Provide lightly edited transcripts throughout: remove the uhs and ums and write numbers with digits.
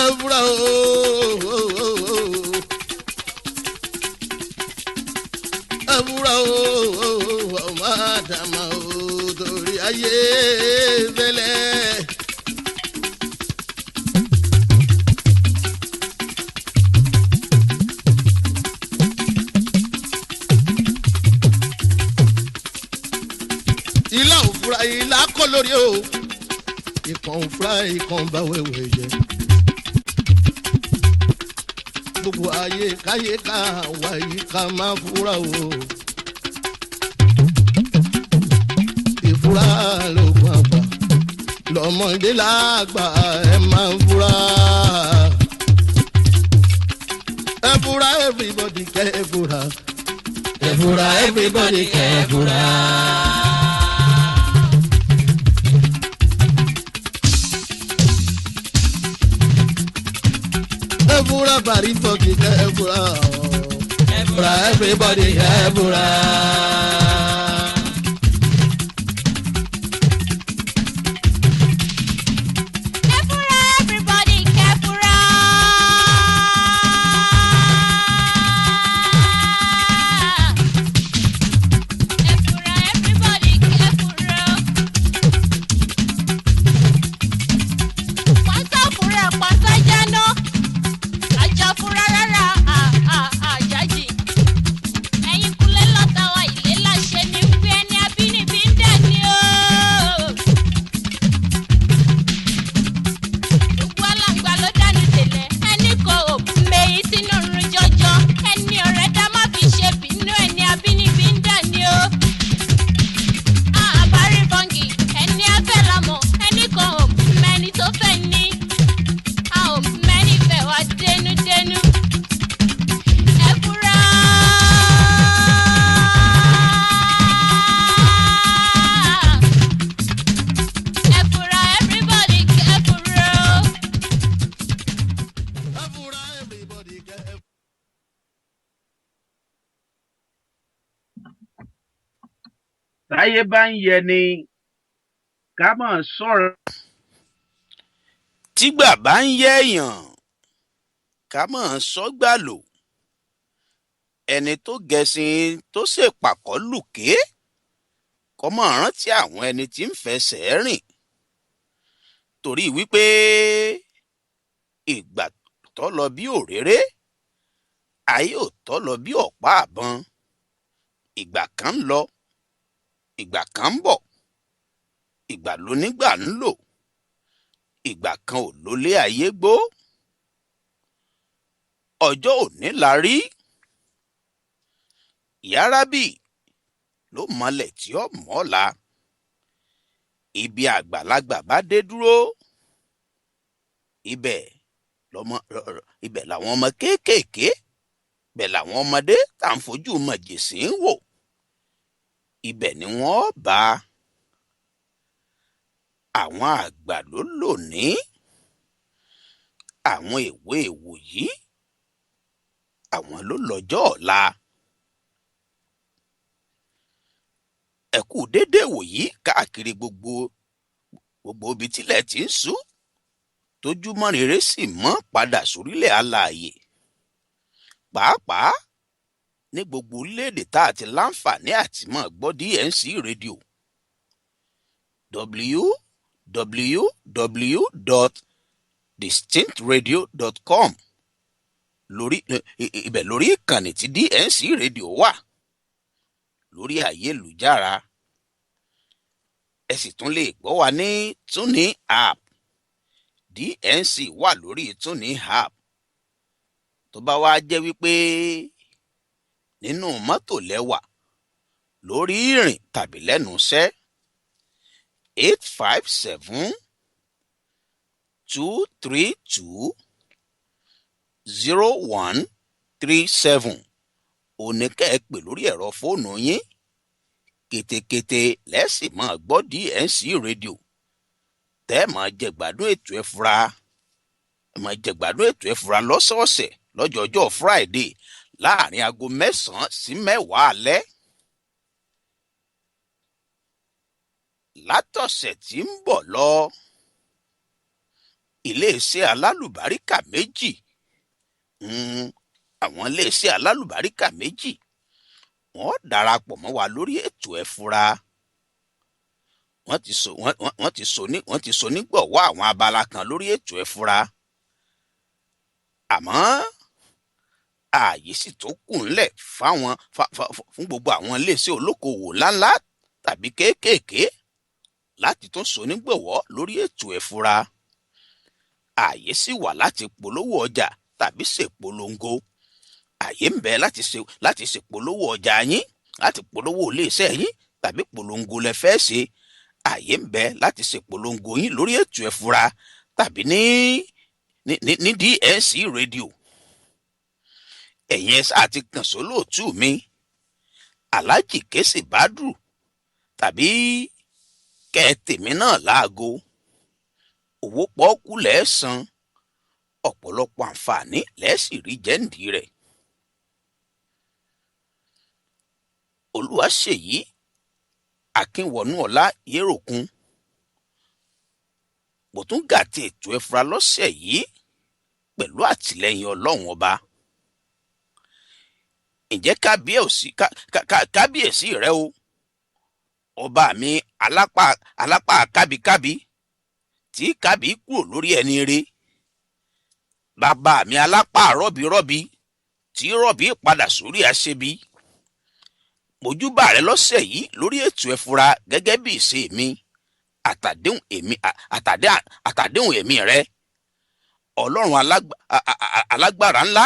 Ẹ̀fúra o. Ẹ̀fúra o. Ọmọ àdàmà o. Torí ayé bẹ́lẹ̀. Ilá òfúra ilá kọ́ lórí o. Ìkan òfúra ìkan bá wẹ̀wẹ̀ jẹ. Gbogbo ayé káyé ká wá yìí ká máa fúra o. Ìfúra lóògùn àgbà lọ́mọdé lágbà ẹ máa fúra. Ẹ fúra everybody kẹ́ ẹ fúra. Ẹ fúra everybody kẹ́ ẹ fúra. Ẹ̀fúra bàrí fọ́ọ̀kì kẹ́ ẹ̀fúra. Ẹ̀fúra everybody kẹ́ ẹ̀fúra. Ẹ̀fúra everybody kẹ́ ẹ̀fúra. Ẹ̀fúra everybody kẹ́ ẹ̀fúra. Pátá fúra pátá jáná. Fúra rárá àjájì ẹ̀yin kúlẹ̀ lọ́ta wa ilé láṣẹ ní pé ẹni abínibí ń dẹ̀ ní o. Gbogbo alàgbà ló dání tẹ́lẹ̀ ẹni kò mẹ́yìn sínú rún jọjọ ẹni ọ̀rẹ́ dá má fi ṣe bínú ẹni abínibí ń dẹ̀ ní o. Àbárí bọ́ǹgì ẹni afẹ́ lamọ̀ ẹni kò mẹ́ni tó fẹ́ ní. A ò mẹ́ni fẹ́ wá dénúdénú. Ẹ̀fúra. Ẹ̀fúra everybody kẹ́fúra. Ẹ̀fúra everybody kẹ́ ẹ̀fúra. Táyé bá ń yẹ ni ká mọ̀ sọ̀rọ̀. Tígbà bá ń yẹ èèyàn ká mọ̀ sọ́gbà lò. Ẹni tó gẹṣin tó ṣèpàkọ́ lùké kọ́ mọ̀ rántí àwọn ẹni tí ń fẹsẹ̀ rìn. Torí wípé ìgbà tó lọ bí òréré ayé ò tó lọ bí ọ̀pá àbọn. Ìgbà kan ń lọ ìgbà kan ń bọ̀ ìgbà lónígbà ń lò ìgbà kan ò lólé ayé gbó. Ọjọ́ òní la rí Ìyárábì ló mọlẹ̀ tí ó mọ́la. Ibi àgbàlagbà bá dé dúró ibẹ̀ làwọn ọmọ kéékèèké bẹ̀ làwọn ọmọdé tá ń fojú mọ̀jèsí ń wò. Ibẹ̀ ni wọ́n bá àwọn àgbà ló lò ní àwọn èwe ìwòyí àwọn ló lọ́jọ́ ọ̀la. Ẹ kú déédéé wòyí káàkiri gbogbo ibi tílẹ̀ tí ń ṣú tójúmọ́ rere sì mọ́ padà sórílẹ̀ alààyè. Pàápàá ní gbogbo orílẹ̀-èdè tá a ti láǹfààní àti mọ́ gbọ́ DNC rédíò www.distinctradio.com ibẹ̀ lórí ìkànnì tí DNC rédíò wà lórí ayélujára. Ẹ sì tún lè gbọ́ wa ní TuneIn app. DNC wà lórí TuneIn app. Tó bá wá jẹ́ wípé nínú mọ́tò lẹ́wà lórí ìrìn tàbí lẹ́nu iṣẹ́ 857-232-0137 oníkẹ́ ẹ pè lórí ẹ̀rọ fóònù yín. Kétékété lẹ́sìn máa gbọ́ DNC rédíò tẹ́ máa jẹ̀gbádùn ètò Ẹ̀fúra. Máa jẹ̀gbádùn ètò Ẹ̀fúra lọ́sọ̀ọ̀sẹ̀ lọ́jọ́jọ́ Friday láàrin aago 9 sí 10 alẹ́. Látọ̀sẹ̀ tí ń bọ̀ lọ iléeṣẹ́ alálùbáríkà méjì àwọn iléeṣẹ́ alálùbáríkà méjì wọ́n darapọ̀ mọ́ wa lórí ètò ẹ fura. Wọ́n ti so nígbọ̀wọ́ àwọn abala kan lórí ètò ẹ fura. Àmọ́ ààyè sì tó kù ńlẹ̀ fún gbogbo àwọn iléeṣẹ́ olókoòwò ńláńlá tàbí kéékèèké láti tún so nígbọ̀wọ́ lórí ètò ẹ fura. Ààyè sì wà láti polówó ọjà tàbí ṣèpolongo. Ààyè ń bẹ láti ṣèpolówó ọjà yín, láti polówó iléeṣẹ́ yín tàbí polongo lẹ fẹ́ ṣe. Ààyè ń bẹ láti ṣèpolongo yín lórí ètò ẹ fura tàbí ní DNC rédíò. Ẹ̀yin ẹ sáà ti kàn sólóòtú mi Alhaji Kesi Badru tàbí kẹ́ tèmi náà láago. Owó pọ́ọ́kú lẹ́ẹ̀san, ọ̀pọ̀lọpọ̀ àǹfààní lẹ́ẹ̀sì rí jẹ́ǹdì rẹ̀. Olúwaṣèyí Akínwọnúọlá Yéròkun mo tún gàtí ètò ẹ fura lọ́sẹ̀ yìí pẹ̀lú àtìlẹ́yìn Ọlọ́run ọba. Ǹjẹ́ kábíyèsí rẹ o, ọba mi alápá kábíkábí tí kábí kúrò lórí ẹni re, bàbá mi alápá rọ́bírọ́bí tí rọ́bí padà sórí aṣebi. Mojúbà rẹ lọ́sẹ̀ yìí lórí ètò ẹ fura gẹ́gẹ́ bí ìṣe mi àtàdéhùn èmi rẹ. Ọlọ́run alágbára ńlá,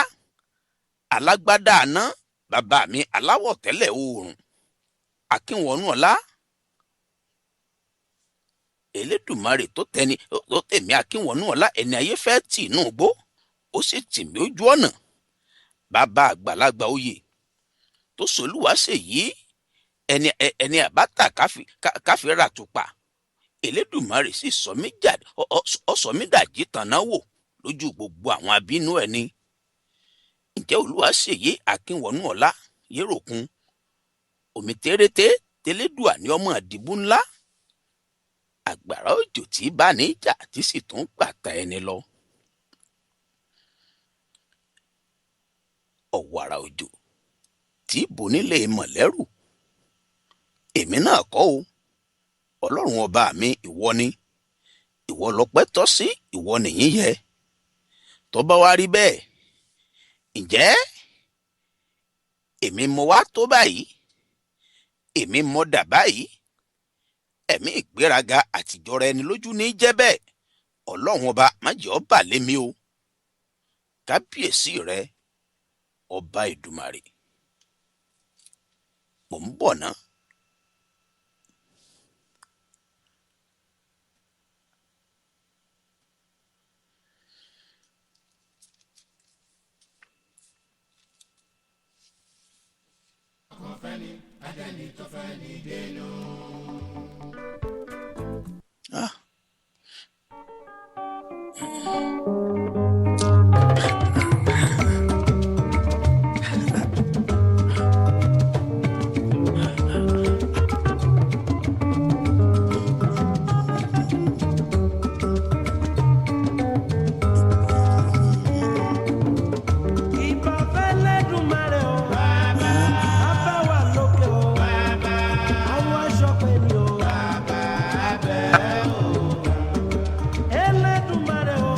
alágbádá àná, bàbá mi aláwọ̀ tẹ́lẹ̀ oòrùn Akínwọnúọlá, Elédùmarè tó tèmi Akínwọnúọlá ẹni ayé fẹ́ tì inú igbó ó sì tì mí ojú ọ̀nà. Bàbá àgbàlagbà oyè tó s'Olúwaṣèyí ẹni àbáta káfí rà tùpà. Elédùmarè sì sọ mí dàjí tàná wò lójú gbogbo àwọn abínú ẹni. Ǹjẹ́ Olúwaṣèyí Akínwọnúọlá Yéròkun, omi térété tẹlẹ́dùà ní ọmọ àdìbò ńlá, àgbàrá òjò tí bá ní ìjà tí sì tún gbàtà ẹni lọ. Ọ̀wàrà òjò tí bò nílé mọ̀lẹ́rù. Èmi náà kọ́ o, Ọlọ́run ọba mi ìwọ ni, ìwọ lọ́pẹ́ tọ́ sí, ìwọ nìyìn yẹ. Tó bá wá rí bẹ́ẹ̀, ǹjẹ́ èmi mo wá tó báyìí, èmi mo dà báyìí. Ẹ̀mí ìgbéraga àtijọ́ra ẹni lójú ní jẹ́ bẹ́ẹ̀. Ọlọ́run ọba má jẹ́ ó bà lé mi o. Kábíyèsí rẹ ọba Èdùmàrè. Mò ń bọ̀ ná. Elédùmarè o,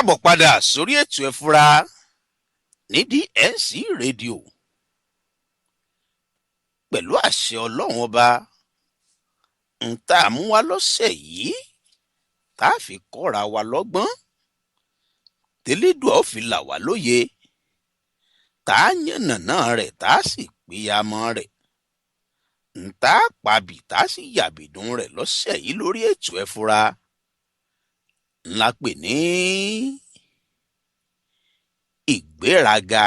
káàbọ̀ padà sórí ètò ẹ fura ní DNC rédíò pẹ̀lú àṣẹ ọlọ́run ọba ń tá a mú wá lọ́sẹ̀ yìí tá a fi kọ́ra wa lọ́gbọ́n tẹ́lẹ́dùà ó fi là wá lóye tá a yànnàná rẹ̀ tá a sì péyàmọ́ rẹ̀ ń tá a pabì tá a sì yàbìdún rẹ̀ lọ́sẹ̀ yìí lórí ètò ẹ fura ńlá pè ní ìgbéraga.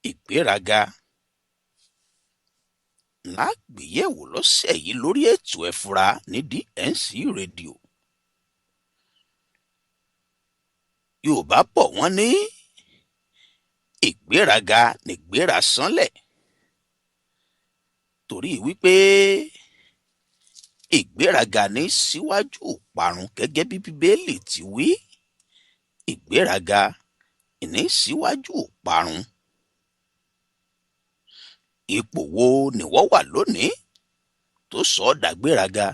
Ìgbéraga ńlá gbéyẹ̀wò lọ́sẹ̀ yìí lórí ètò ẹ fura ní DNC rédíò. Yorùbá bọ̀ wọ́n ní ìgbéraga nìgbéra sánlẹ̀ torí wípé ìgbéraga ní síwájú ìparun gẹ́gẹ́ bí Bíbélì ti wí. Ìgbéraga ní síwájú ìparun. Ipò wo nìwọ wà lónìí tó sọ ọ́ dàgbéraga?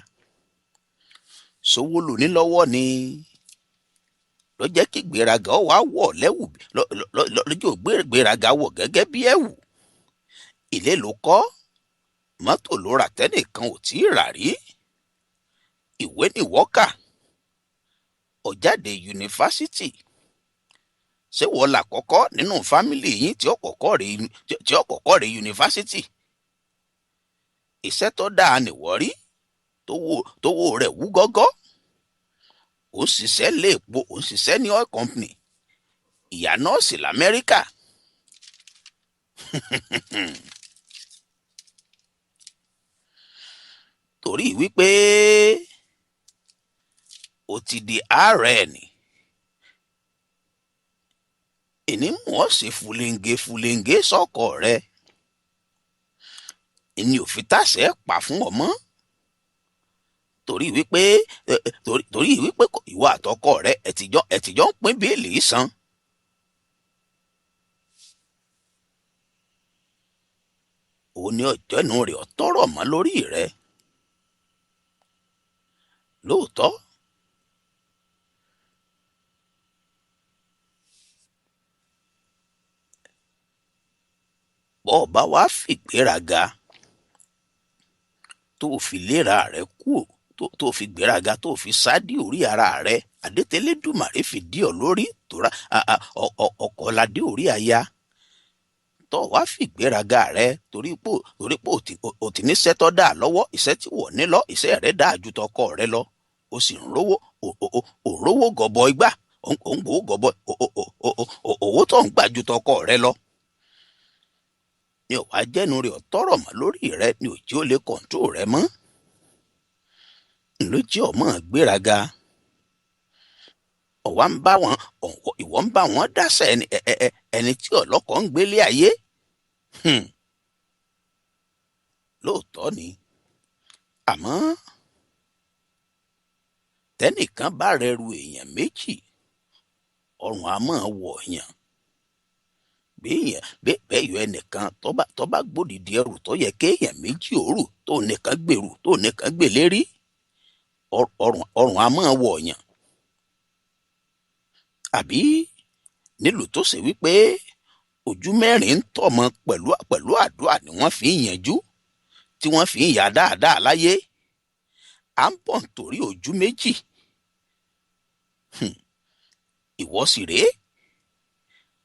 Sówó lò ní lọ́wọ́ ni ló jẹ́ kí ìgbéraga ó wá wọ̀ lẹ́wù lọ́jọ́ ìgbéraga wọ̀ gẹ́gẹ́ bí ẹ̀wù. Ilé ló kọ́, mọ́tò ló rà tẹ́nìkan ò tí ì rà rí. Ìwé nìwọ kà, ó jáde yunifásitì. Ṣé wọ́n là kọ́kọ́ nínú fámìlì yín tí ó kọ́kọ́ rí yunifásitì? Iṣẹ́ tó dáa nìwọ rí tówó rẹ̀ wú gọ́gọ́. Ó ń ṣiṣẹ́ léèpo, ó ń ṣiṣẹ́ ní oil company. Ìyá nọ́ọ̀sì l'Amẹ́ríkà. Torí wípé ó ti di RN. Ìní mú ọ ṣe fúlẹ́ńgé sọ́kọ rẹ. Ìní ò fi tàṣẹ pa fún ọmọ. Torí wípé ìwọ àtọkọ rẹ ẹtìjọ ń pín bíìlì san. Ó ní ọjọ́ inú rẹ̀ ọ̀tọ́rọ̀ mọ́ lórí rẹ. Lóòótọ́ bọ́ ọ bá wá fìgbéraga tó fi léra rẹ kúò tó fi gbéraga tó fi sádì orí ara rẹ, Adétẹ́lẹ́dùmarè fi dí ọ lórí tóra ọkọ ládé orí aya tó wá fìgbéraga rẹ torí pé o ti níṣẹ́ tó dáa lọ́wọ́. Iṣẹ́ tí wọ́n ní lọ, iṣẹ́ rẹ dáa ju tọkọ rẹ lọ. O sì ń rówó gọbọi gbà, ò ń gbowó gọbọi, owó tó ń gbà ju tọkọ rẹ lọ. Ní ọ̀wá jẹ́nu rẹ̀ ọ̀tọ́rọ̀ mọ́ lórí rẹ ni òjì ó lè kọ̀ǹtró rẹ mọ́. Ló jẹ́ ọmọ gbéraga. Ìwọ ń bá wọn dáṣà ẹni tí ọlọ́kọ̀ ń gbélé ayé. Lóòótọ́ ni, àmọ́ tẹ́nìkan bá rẹrù èèyàn méjì, ọrùn á máa wọ̀ yàn. Bẹ́ẹ̀ yọ ẹnìkan tó bá gbòdìdí ẹrù tó yẹ kéèyàn méjì òrù tó nìkan gbèrú tó nìkan gbèlérí, ọrùn á máa wọ̀ yàn. Àbí nílùú tó ṣe wípé ojú mẹ́rin ń tọ̀mọ pẹ̀lú àdúrà ni wọ́n fi ń yanjú, tí wọ́n fi ń yà dáadáa láyé. À ń bọ̀ nítorí ojú méjì. Ìwọ sì rèé,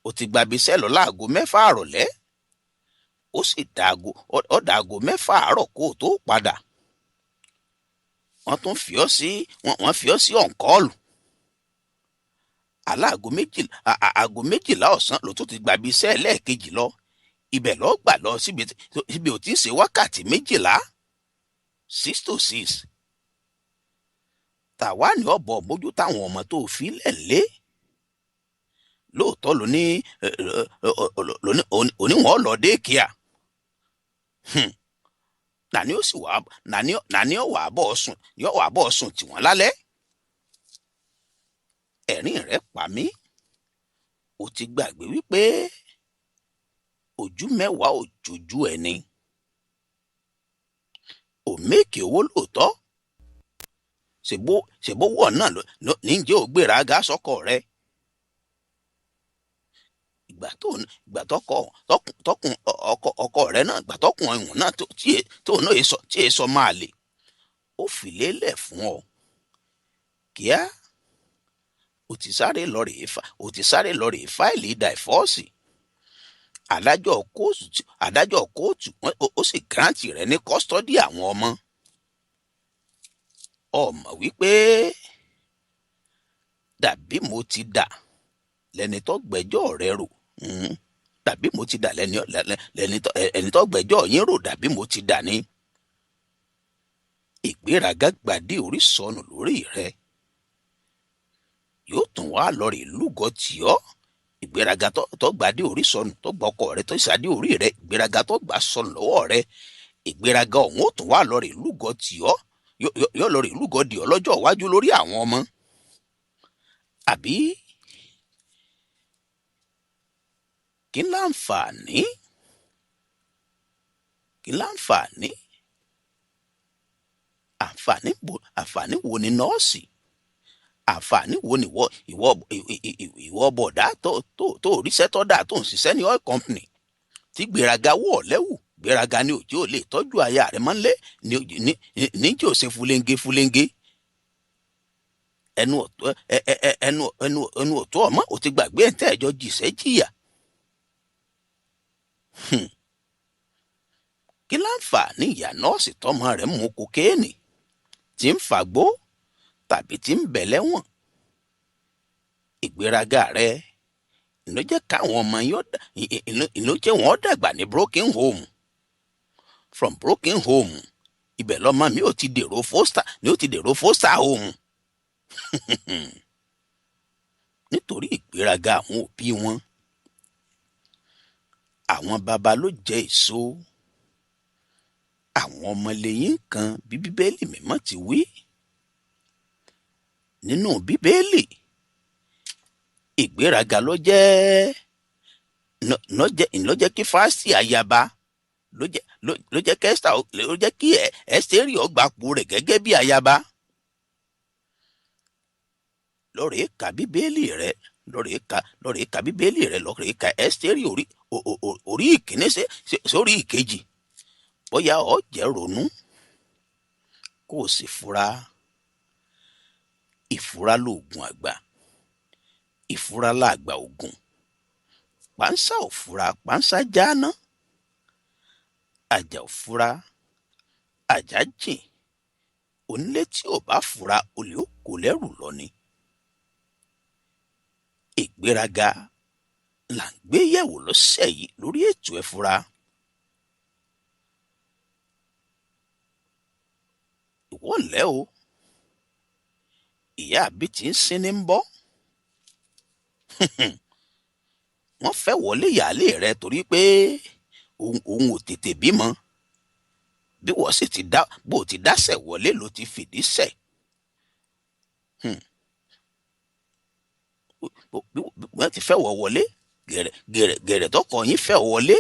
ó ti gba ibiṣẹ́ lọ láago 6 àrọ̀lẹ́, ó sì dàago 6 àárọ̀ kó o tó padà. Wọ́n tún fi ọ́ sí ọ̀nkọ́ọ̀lù. Aago 12 ọ̀sán ló tún ti gba ibiṣẹ́ lẹ́ẹ̀kejì lọ. Ibẹ̀ ló gbà lọ síbi ò tí ń ṣe wákàtí 12, 6 to 6. Tàwa ní ọ̀bọ̀ mójú táwọn ọmọ tó fi lẹ̀ lé. Lóòótọ́ ló ní oníwọ̀n lọ dé kíá. Nàní ọ̀wà àbọ̀ sùn tí wọ́n lálẹ́. Ẹ̀rín rẹ̀ pa mí. Ó ti gbàgbé wípé ojú mẹ́wàá ò jojú ẹni. Ò méèkì owó lóòótọ́, ṣèbówó náà níjẹ́ ò gbéraga sọ́kọ rẹ. ìgbà tọkùn ọkọ rẹ náà ìgbà tọkùn ẹ̀wọ̀n náà tó náà tí èso máa lè ó fìlélẹ̀ fún ọ kíá ó ti sáré lọ rèé fáìlì dàìfọ́ọ̀sì. adájọ́ kóòtù ó sì gírántì rẹ ní kọ́sítọ́dì àwọn ọmọ. ọmọ wípé dàbí mo ti dà lẹni tó gbẹ́jọ́ rẹ rò dàbí mo ti dà lẹni tó gbẹ́jọ́ yín rò dàbí mo ti dà ní. ìgbéraga gbàdé orí sọnù lórí rẹ yóò tún wá lọ rè lúgọ tì ọ́. ìgbéraga tó gbàdé orí sọnù tó gbà ọkọ rẹ tó ìsàdé orí rẹ ìgbéraga tó gbà sọnù lọ́wọ́ rẹ ìgbéraga ọ̀hún ó tún wá lọ rè lúgọ tì ọ́ yóò lọ rè lúgọ dì ọ́ lọ́jọ́ iwájú lórí àwọn ọmọ. àbí kí láǹfààní àǹfààní wo ni nọ́ọ̀sì àǹfààní wo ni ìwọ bọ̀dá tó ríṣẹ́ tó dáa tó ń ṣiṣẹ́ ní oil company tí gbéraga wọ̀ lẹ́wù gbéraga ní òjò lè tọ́jú aya rẹ̀ mọ́lé ní jò ṣe fúlẹ́ńgé ẹnu ọ̀tọ̀ ọmọ ò ti gbàgbé ẹ̀ tẹ́ ẹ̀jọ́ jìṣẹ́ jìyà. kí láǹfààní ìyá nọ́ọ̀sì tọ́mọ rẹ̀ mú kokéènì tí ń fàgbó tàbí tí ń bẹ̀ lẹ́wọ̀n. ìgbéraga rẹ̀ ló jẹ́ káwọn ọmọ ló jẹ́ wọ́n dàgbà ní broken home. from broken home ibẹ̀ lọ́mọ mi ò ti dèrò foster home. nítorí ìgbéraga àwọn òbí wọn. àwọn baba ló jẹ èso àwọn ọmọlẹ́yìn kan bí bíbélì mímọ́ ti wí. nínú bíbélì ìgbéraga ló jẹ́ kí Fásítì ayaba ló jẹ́ kí Ẹ́sítérì ọgbàpò rẹ̀ gẹ́gẹ́ bí ayaba. lọ́rẹ̀ẹ́ ka bíbélì rẹ̀ lọ́rẹ̀ẹ́ ka Ẹ́sítérì orí ìkíní sórí ìkejì bóyá ọ jẹ́ ronú kó o sì fura. ìfura lóògùn àgbà ìfura láàgbà ògùn pánsá ò fura pánsá jáná àjà ò fura àjà jìn onílé tí ò bá fura olè ó kó lẹ́rù lọ ni. ìgbéraga là ń gbé yẹ̀wò lọ́sẹ̀ yìí lórí ètò ẹ̀fura. ìwọ ǹlẹ́ o ìyá àbí tí ń sin ní ń bọ́. wọ́n fẹ́ wọlé ìyáálé rẹ torí pé òun ò tètè bímọ bí wọ́n sì bó ti dásẹ̀ wọlé ló ti fìdí sẹ̀. wọ́n ti fẹ́ wọ wọlé gẹ̀rẹ̀ tọkọ yín fẹ́ wọlé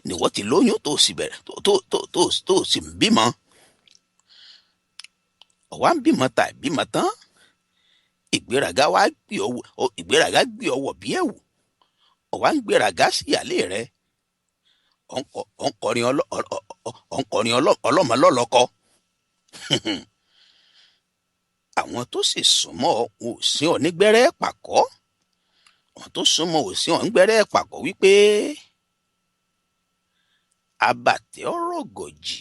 níwọ́ ti lóyún tó sì bẹ̀rẹ̀ tó sì ń bímọ. ọ̀wá ń bímọ ta ìbímọ tán ìgbéraga gbé ọwọ́ bí ẹ̀wù ọ̀wá ń gbéraga sí ìyálé rẹ̀ ọ̀nkọrin ọlọ́mọ lọ́lọ́kọ. àwọn tó sì súnmọ́ ò sí ọ nígbẹ́rẹ́ pàkọ́ àwọn tó súnmọ́ ò sí ọ nígbẹ́rẹ́ pàkọ́ wípé abàtẹ́ ọ̀rọ̀ gòjì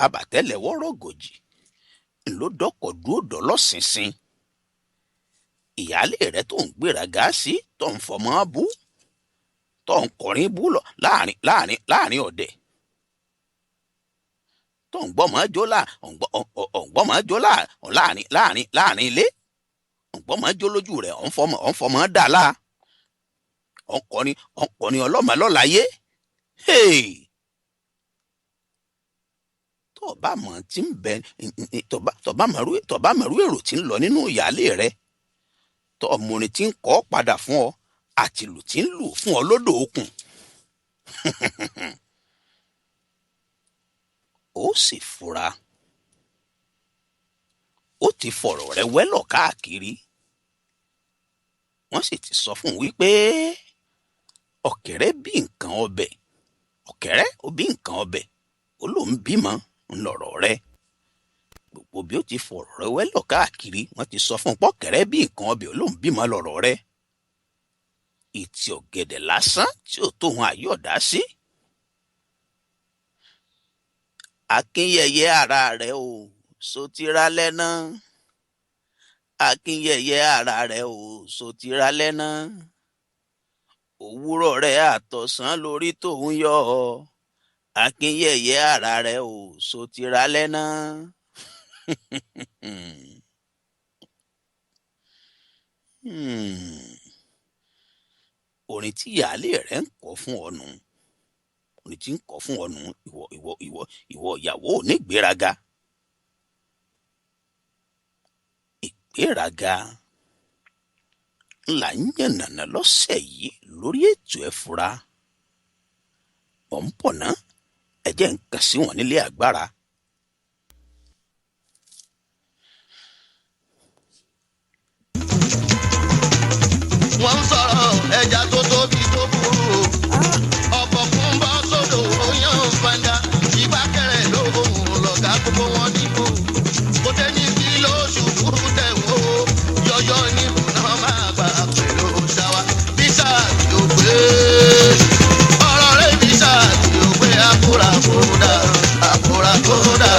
abàtẹ́lẹ̀wọ́ ọ̀rọ̀ gòjì ló dọ́kọ̀ dúró dọ́lọ́sìnsìn. ìyáálé rẹ tó ń gbéraga sí tó ń fọmọ bú tó ń kọrin bú lọ láàrin ọ̀dẹ̀ tó ń gbọ́mọ jó láàrin ilé ọ̀gbọ́mọ jó lójú rẹ̀ ọ̀n fọmọ dà lá ọ̀nkọrin ọlọ́mọ lọ́láyé. tọ́ba mọ̀ tí ń bẹ tọ́ba mọ̀rú èrò tí ń lọ nínú ìyáálé rẹ tọ́ọ̀mùrin tí ń kọ́ padà fún ọ àtìlù tí ń lù fún ọ lódò okùn. ó sì fura ó ti fọ̀rọ̀ rẹ̀ wẹ́lọ̀ káàkiri wọ́n sì ti sọ fún un wípé ọ̀kẹ́rẹ́ bí nǹkan ọbẹ̀ ọ̀kẹ́rẹ́ ó bí nǹkan ọbẹ̀ ó lóun bímọ ńlọrọ̀ rẹ̀ gbogbo bí ó ti fọ̀rọ̀ rẹ̀ wẹ́lọ̀ káàkiri wọ́n ti sọ fún un pọ́kẹ́rẹ́ bí nǹkan ọbẹ̀ ó lóun bímọ lọ̀rọ̀ rẹ̀ ìtì ọ̀gẹ̀dẹ̀ lásán tí ò tó ohun àyọ̀dá sí. Akínyẹyẹ ara rẹ̀ o sotira lẹ́nà Akínyẹyẹ ara rẹ̀ o sotira lẹ́nà òwúrọ̀ rẹ̀ àtọ̀sán lórí tòun yọ Akínyẹyẹ ara rẹ̀ o sotira lẹ́nà. Orin tí ìyáálé rẹ̀ ń kọ fún ọnù orin tí ń kọ fún ọnù ìwọ ìyàwó onígbéraga. Ìgbéraga ńlá ń yànnàná lọ́sẹ̀ yìí lórí ètò Ẹ Fura. Ọ̀ ń bọ̀ ná ẹ jẹ́ n kàn sí wọn nílé agbára. wọ́n ń sọ̀rọ̀ ẹja tó tóbi tó burú ọkọ̀ fún bọ́ sódò oyún fanda ìbákẹ́rẹ́ lóhùn lọ́gà gbogbo wọn dìbò kò tẹ́ ní kí lóṣù kúrú tẹ̀ wó yọyọ níbù náà máa bá pẹ̀lú ṣáwa bísà tí ó gbé ọ̀rọ̀ rẹ̀ bísà tí ó gbé àkúrakódà àkúrakódà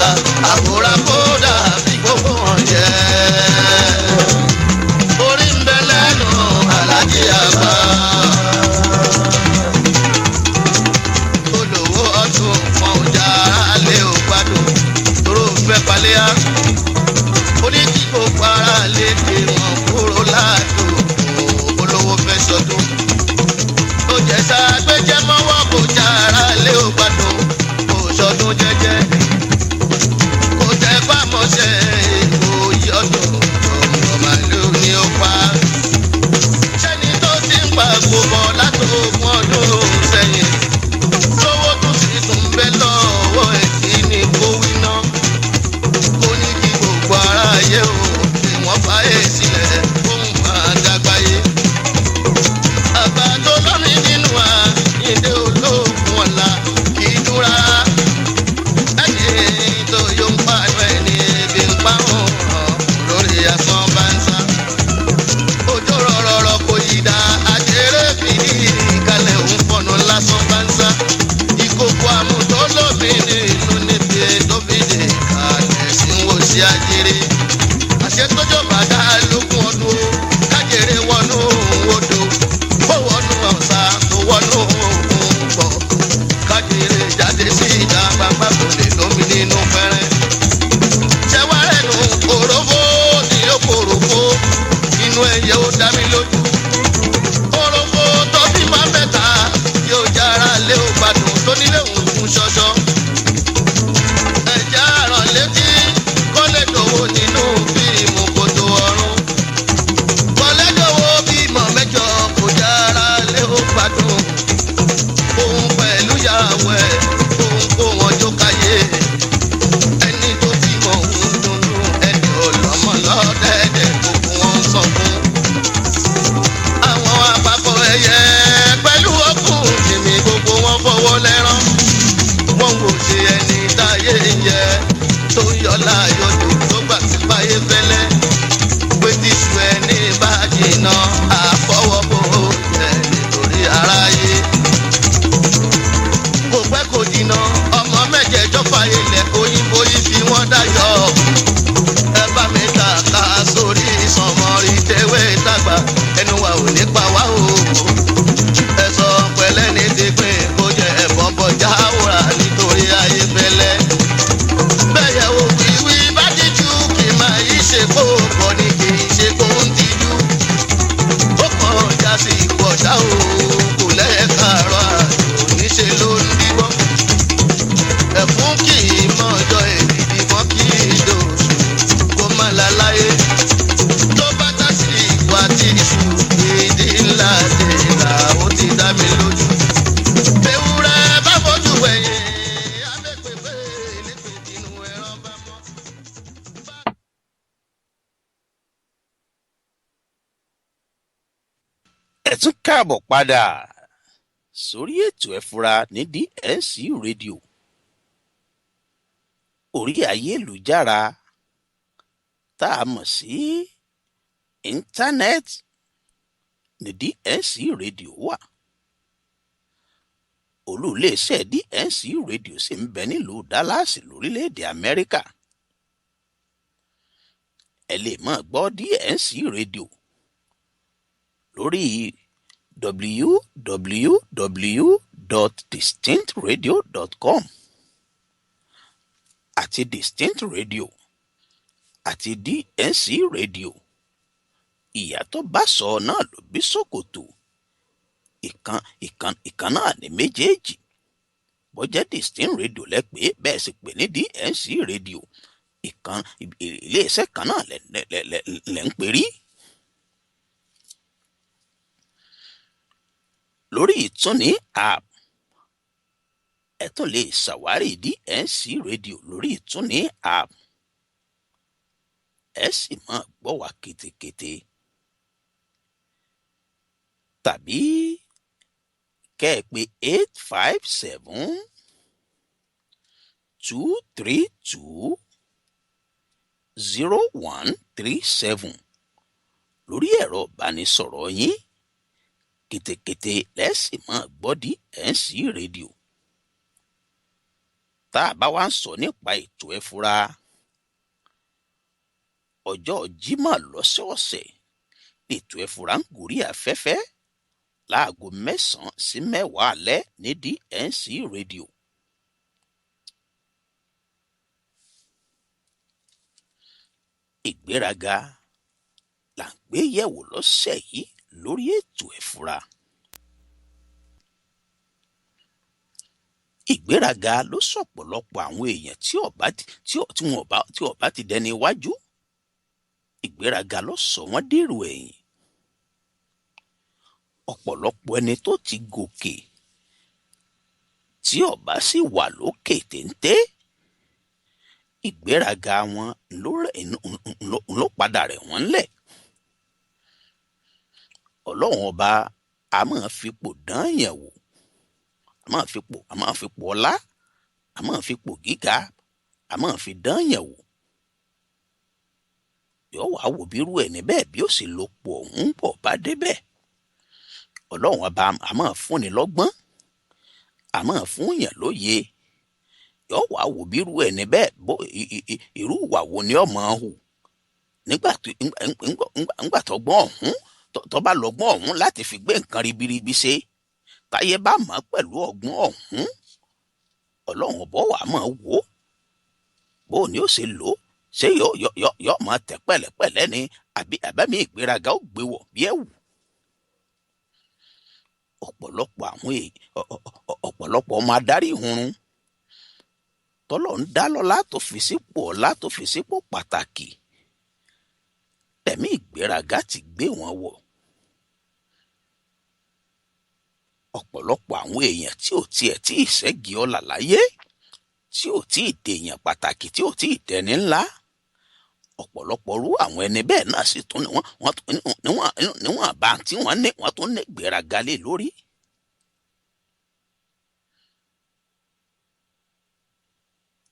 àkúrakódà bí gbogbo wọn jẹ́. Orí ń bẹ lẹ́nu alájí àgbà. Olówó ọdún wọn ò já alẹ́ ò gbádùn tóró fẹ́ paléyà. Ó ní kí gbogbo ara lè dé wọn kúrò láàdùn olówó fẹ́ sọdún. Ó jẹ́ ságbéjẹ́ mọ́wọ́ kò já ara lé ò gbádùn kò sọdún jẹ́jẹ́. Kò tẹ́ pàmọ́ṣẹ́ èkó yọdún ọmọ màlúù ni ó pa. Ṣẹ́ni tó ti ń pa gbogbo látòkun ọdún sẹ́yìn. Lówó tún sì tún bẹ́ lọ́wọ́ ẹ̀kí ni kó wí ná. Ó ní kí gbogbo aráyé o kí wọ́n fàyè sílẹ̀ fóun máa dágbáyé. Àgbà tó lọ́rin nínú wa ìdè olóògùn ọ̀la kì í dúra. Ẹni tó yóò ń pààyàn ẹni ebi ń pa òun lórí asán bá ń sá. Òjò rọ̀rọ̀rọ̀ kò yí dá àjẹrẹ́ fìdí ìkàlẹ̀ òun fọ̀nà lásán bá ń sá. Ìkòkò àmùtó lóbìnrin inú níbi tó fìdí ìkàlẹ̀ sí ń wò sí àjẹrẹ́. Àṣẹ tójọ́ bàdá lókun ọdún kájẹrẹ́ wọnú odò. Ó wọnú ọ̀sà tó wọnú òkun pọ̀. Kájẹrẹ́ jáde sí ìta gbangba kò lè lómi nínú pẹ́rẹ́. Ṣẹ́wárẹ̀ nù òrófó ni ó kòròfó inú ẹyẹ ó dá mi lójú. Òrófó tó bí máa bẹ̀ta yóò jára lé ó gbádùn tó nílé òun fún ṣọṣọ. Ẹ̀jẹ̀ àràn létí kó lè dòwó nínú fíìmù kòtò ọ̀run. Kọ́lé dòwó bímọ mẹ́jọ kò jára lé ó gbádùn. Òun pẹ̀lú yàwó ẹ̀ òun kó wọn jó káyé. Ẹni tó ti mọ òun dùnnú ẹni ọlọ́mọ lọ́dẹ̀ẹ̀dẹ̀ gbogbo wọn sọ fún. Àwọn àpapọ̀ ẹyẹ pẹ̀lú ọkùn tèmi gbogbo wọn fọwọ́ lẹ́rán. Wọ́n wò ṣe ẹni táyé ń yẹ tó ń yọ láyọ̀dù tó gbà sí báyé fẹ́lẹ́. Pé tíṣu ẹni bá jìnnà àfọwọ́bò jẹ́ nítorí aráyé. Kò pẹ́ kò jìnnà ọmọ mẹ́jẹ̀ẹ́jọ́ fàyè lẹ̀ òyìnbó yìí fi wọ́n dáyọ̀. Ẹ bá mi kàkà sórí ìsànmọ́rí tewé tàgbà ẹnu wa ò ní pa wá o. Ẹ sọ pẹ̀lẹ́ ní ti pín kó jẹ ẹ̀fọ́ bọjá wúrà nítorí ayé fẹ́lẹ́. Bẹ́yẹ̀ o wíwí bá jíjú kì máa yí ṣe kó bọ̀ ni kì í ṣe kó ń tijú. Ó kàn já sí ìpọ̀já o kò lẹ́ẹ̀ka àrọ̀ àjò níṣe ló ń díbọ́. Ẹ̀fún kì í mọ̀jọ́ èdìdì mọ́ kì í dòṣù kó má láláyé. Tó bá tá sí ìwà tí ìṣù ẹ tún káàbọ̀ padà sórí ètò ẹ fura ní DNC rédíò orí ayélujára tá a mọ̀ sí íńtánẹ́ẹ̀tì ní DNC rédíò wà. Olú iléeṣẹ́ DNC rédíò sì ń bẹ nílùú Dallas lórílẹ̀‐èdè Amẹ́ríkà. Ẹ lè máa gbọ́ DNC rédíò lórí www.distinctradio.com àti Distinct Radio àti DNC rédíò. Ìyàtọ̀ bá sọ náà ló bí ṣòkòtò. ìkan náà ní méjèèjì. Bó jẹ́ Distinct Radio lẹ́pẹ́ bẹ́ẹ̀ sì pè ní DNC rédíò. Iléeṣẹ́ kan náà lẹ́ ń pè rí. Lórí ìtúni app ẹ tún lè ṣàwárí DNC rédíò lórí ìtúni app. Ẹ sì máa gbọ́ wa kétékété. Tàbí kẹ́ ẹ pè 857-232-0137 lórí ẹ̀rọ ìbánisọ̀rọ̀ yín. Kétékété lẹ́sìn máa gbọ́ DNC rédíò. Tá a bá wá ń sọ nípa ètò ẹ fura, ọjọ́ Jímọ̀ lọ́sọ̀ọ̀sẹ̀ ètò ẹ fura ń gorí afẹ́fẹ́ láago 9 sí 10 alẹ́ ní DNC rédíò. Ìgbéraga là ń gbé yẹ̀wò lọ́sẹ̀ yìí lórí ètò ẹ fura. Ìgbéraga ló sọ̀pọ̀lọpọ̀ àwọn èèyàn tí ó bá ti dẹni iwájú. Ìgbéraga ló sọ wọ́n dèrò ẹ̀yìn. Ọ̀pọ̀lọpọ̀ ẹni tó ti gòkè tí ó bá sì wà lókè téńté, ìgbéraga wọn ló padà rẹ̀ wọ́n lẹ̀. Ọlọ́run ọba a máa fipò dán yẹn wò, a máa fipò ọlá, a máa fipò gíga, a máa fi dán yẹn wò. Yóò wá wò bí irú ẹni bẹ́ẹ̀ bí ó sì lo pò ọ̀hún bọ̀ bá débẹ̀. Ọlọ́run ọba a máa fúnni lọ́gbọ́n, a máa fún yàn lóye. Yóò wá wò bí irú ẹni bẹ́ẹ̀ irú ìwà wo ni ó máa hù nígbà tó gbọ́n ọ̀hún tó bá lọ́gbọ́n ọ̀hún láti fi gbé nǹkan ribiribi ṣe. Táyé bá mọ̀ pẹ̀lú ọgbọ́n ọ̀hún, Ọlọ́run ọba wà máa wò bó ni ó ṣe lò ó. Ṣé yóò máa tẹ̀ pẹ̀lẹ́pẹ̀lẹ́ ni àbẹ́mi ìgbéraga ó gbé wọ̀ bí ẹ̀wù. Ọ̀pọ̀lọpọ̀ ọmọ adarí ìhunrun tọ́lọ̀ ń dá lọ́lá tó fi sípò ọlá tó fi sípò pàtàkì, ẹ̀mí ìgbéraga ti gbé wọn wọ̀. Ọ̀pọ̀lọpọ̀ àwọn èèyàn tí ò tiẹ̀ tí ì ṣẹ́gi ọlà láyé, tí ò tí ì dèèyàn pàtàkì, tí ò tí ì dẹni ńlá, ọ̀pọ̀lọpọ̀ rú àwọn ẹni bẹ́ẹ̀ náà sì tún níwọ̀n bá tí wọ́n tún ní ìgbéraga lé lórí.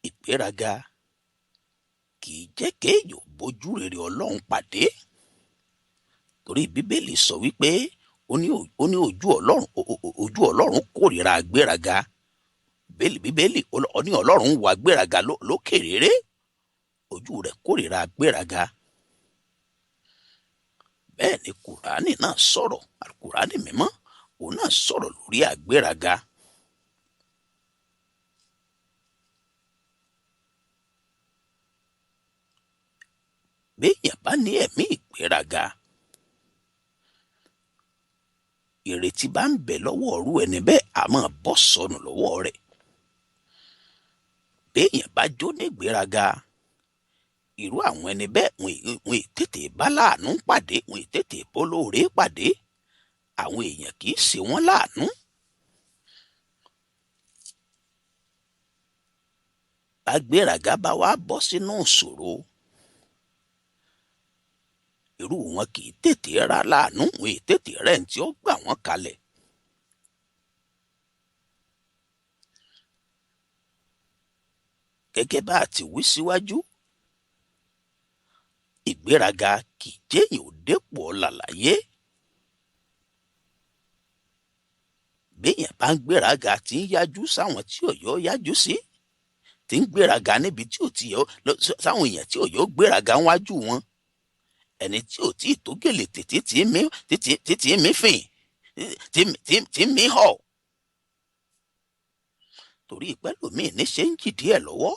Ìgbéraga kì í jẹ́ kéèyàn bójú rere Ọlọ́run pàdé, torí Bíbélì sọ wípé ó ní ojú Ọlọ́run kórìíra gbéraga. Bíbélì ó ní Ọlọ́run wá gbéraga lókè réré, ojú rẹ̀ kórìíra gbéraga. Bẹ́ẹ̀ ni Kùránì náà sọ̀rọ̀, Kùránì mímọ́ òun náà sọ̀rọ̀ lórí àgbéraga. Béèyàn bá ní ẹ̀mí ìgbéraga, ìrètí bá ń bẹ lọ́wọ́ ọ̀rú ẹni bẹ́ẹ̀ a máa bọ́ sọnù lọ́wọ́ rẹ̀. Béèyàn bá jó ní ìgbéraga, irú àwọn ẹni bẹ́ẹ̀ wọn ì tètè bá láàánú pàdé, wọn ì tètè bólóore pàdé. Àwọn èèyàn kì í ṣe wọ́n láàánú. Agbéraga bá wá bọ́ sínú ìṣòro, irú wọn kì í tètè ra láàánú, wọn ì tètè rẹ̀ ń tí ó gbà wọ́n kalẹ̀. Gẹ́gẹ́ bá a ti wí síwájú, ìgbéraga kì í jéèyàn ò dépò ọlà láyé. Béèyàn bá ń gbéraga tí ń yájú sáwọn tí ò yọ yájú sí, tí ń gbéraga níbi tí ò ti yọ sáwọn èèyàn tí ò yọ gbéraga wájú wọn, ẹni tí ò tí ì tó gèlè tètè tí mí fìn tí mí họ. Torí pẹ́lòmíì ní ṣe ń jì díẹ̀ lọ́wọ́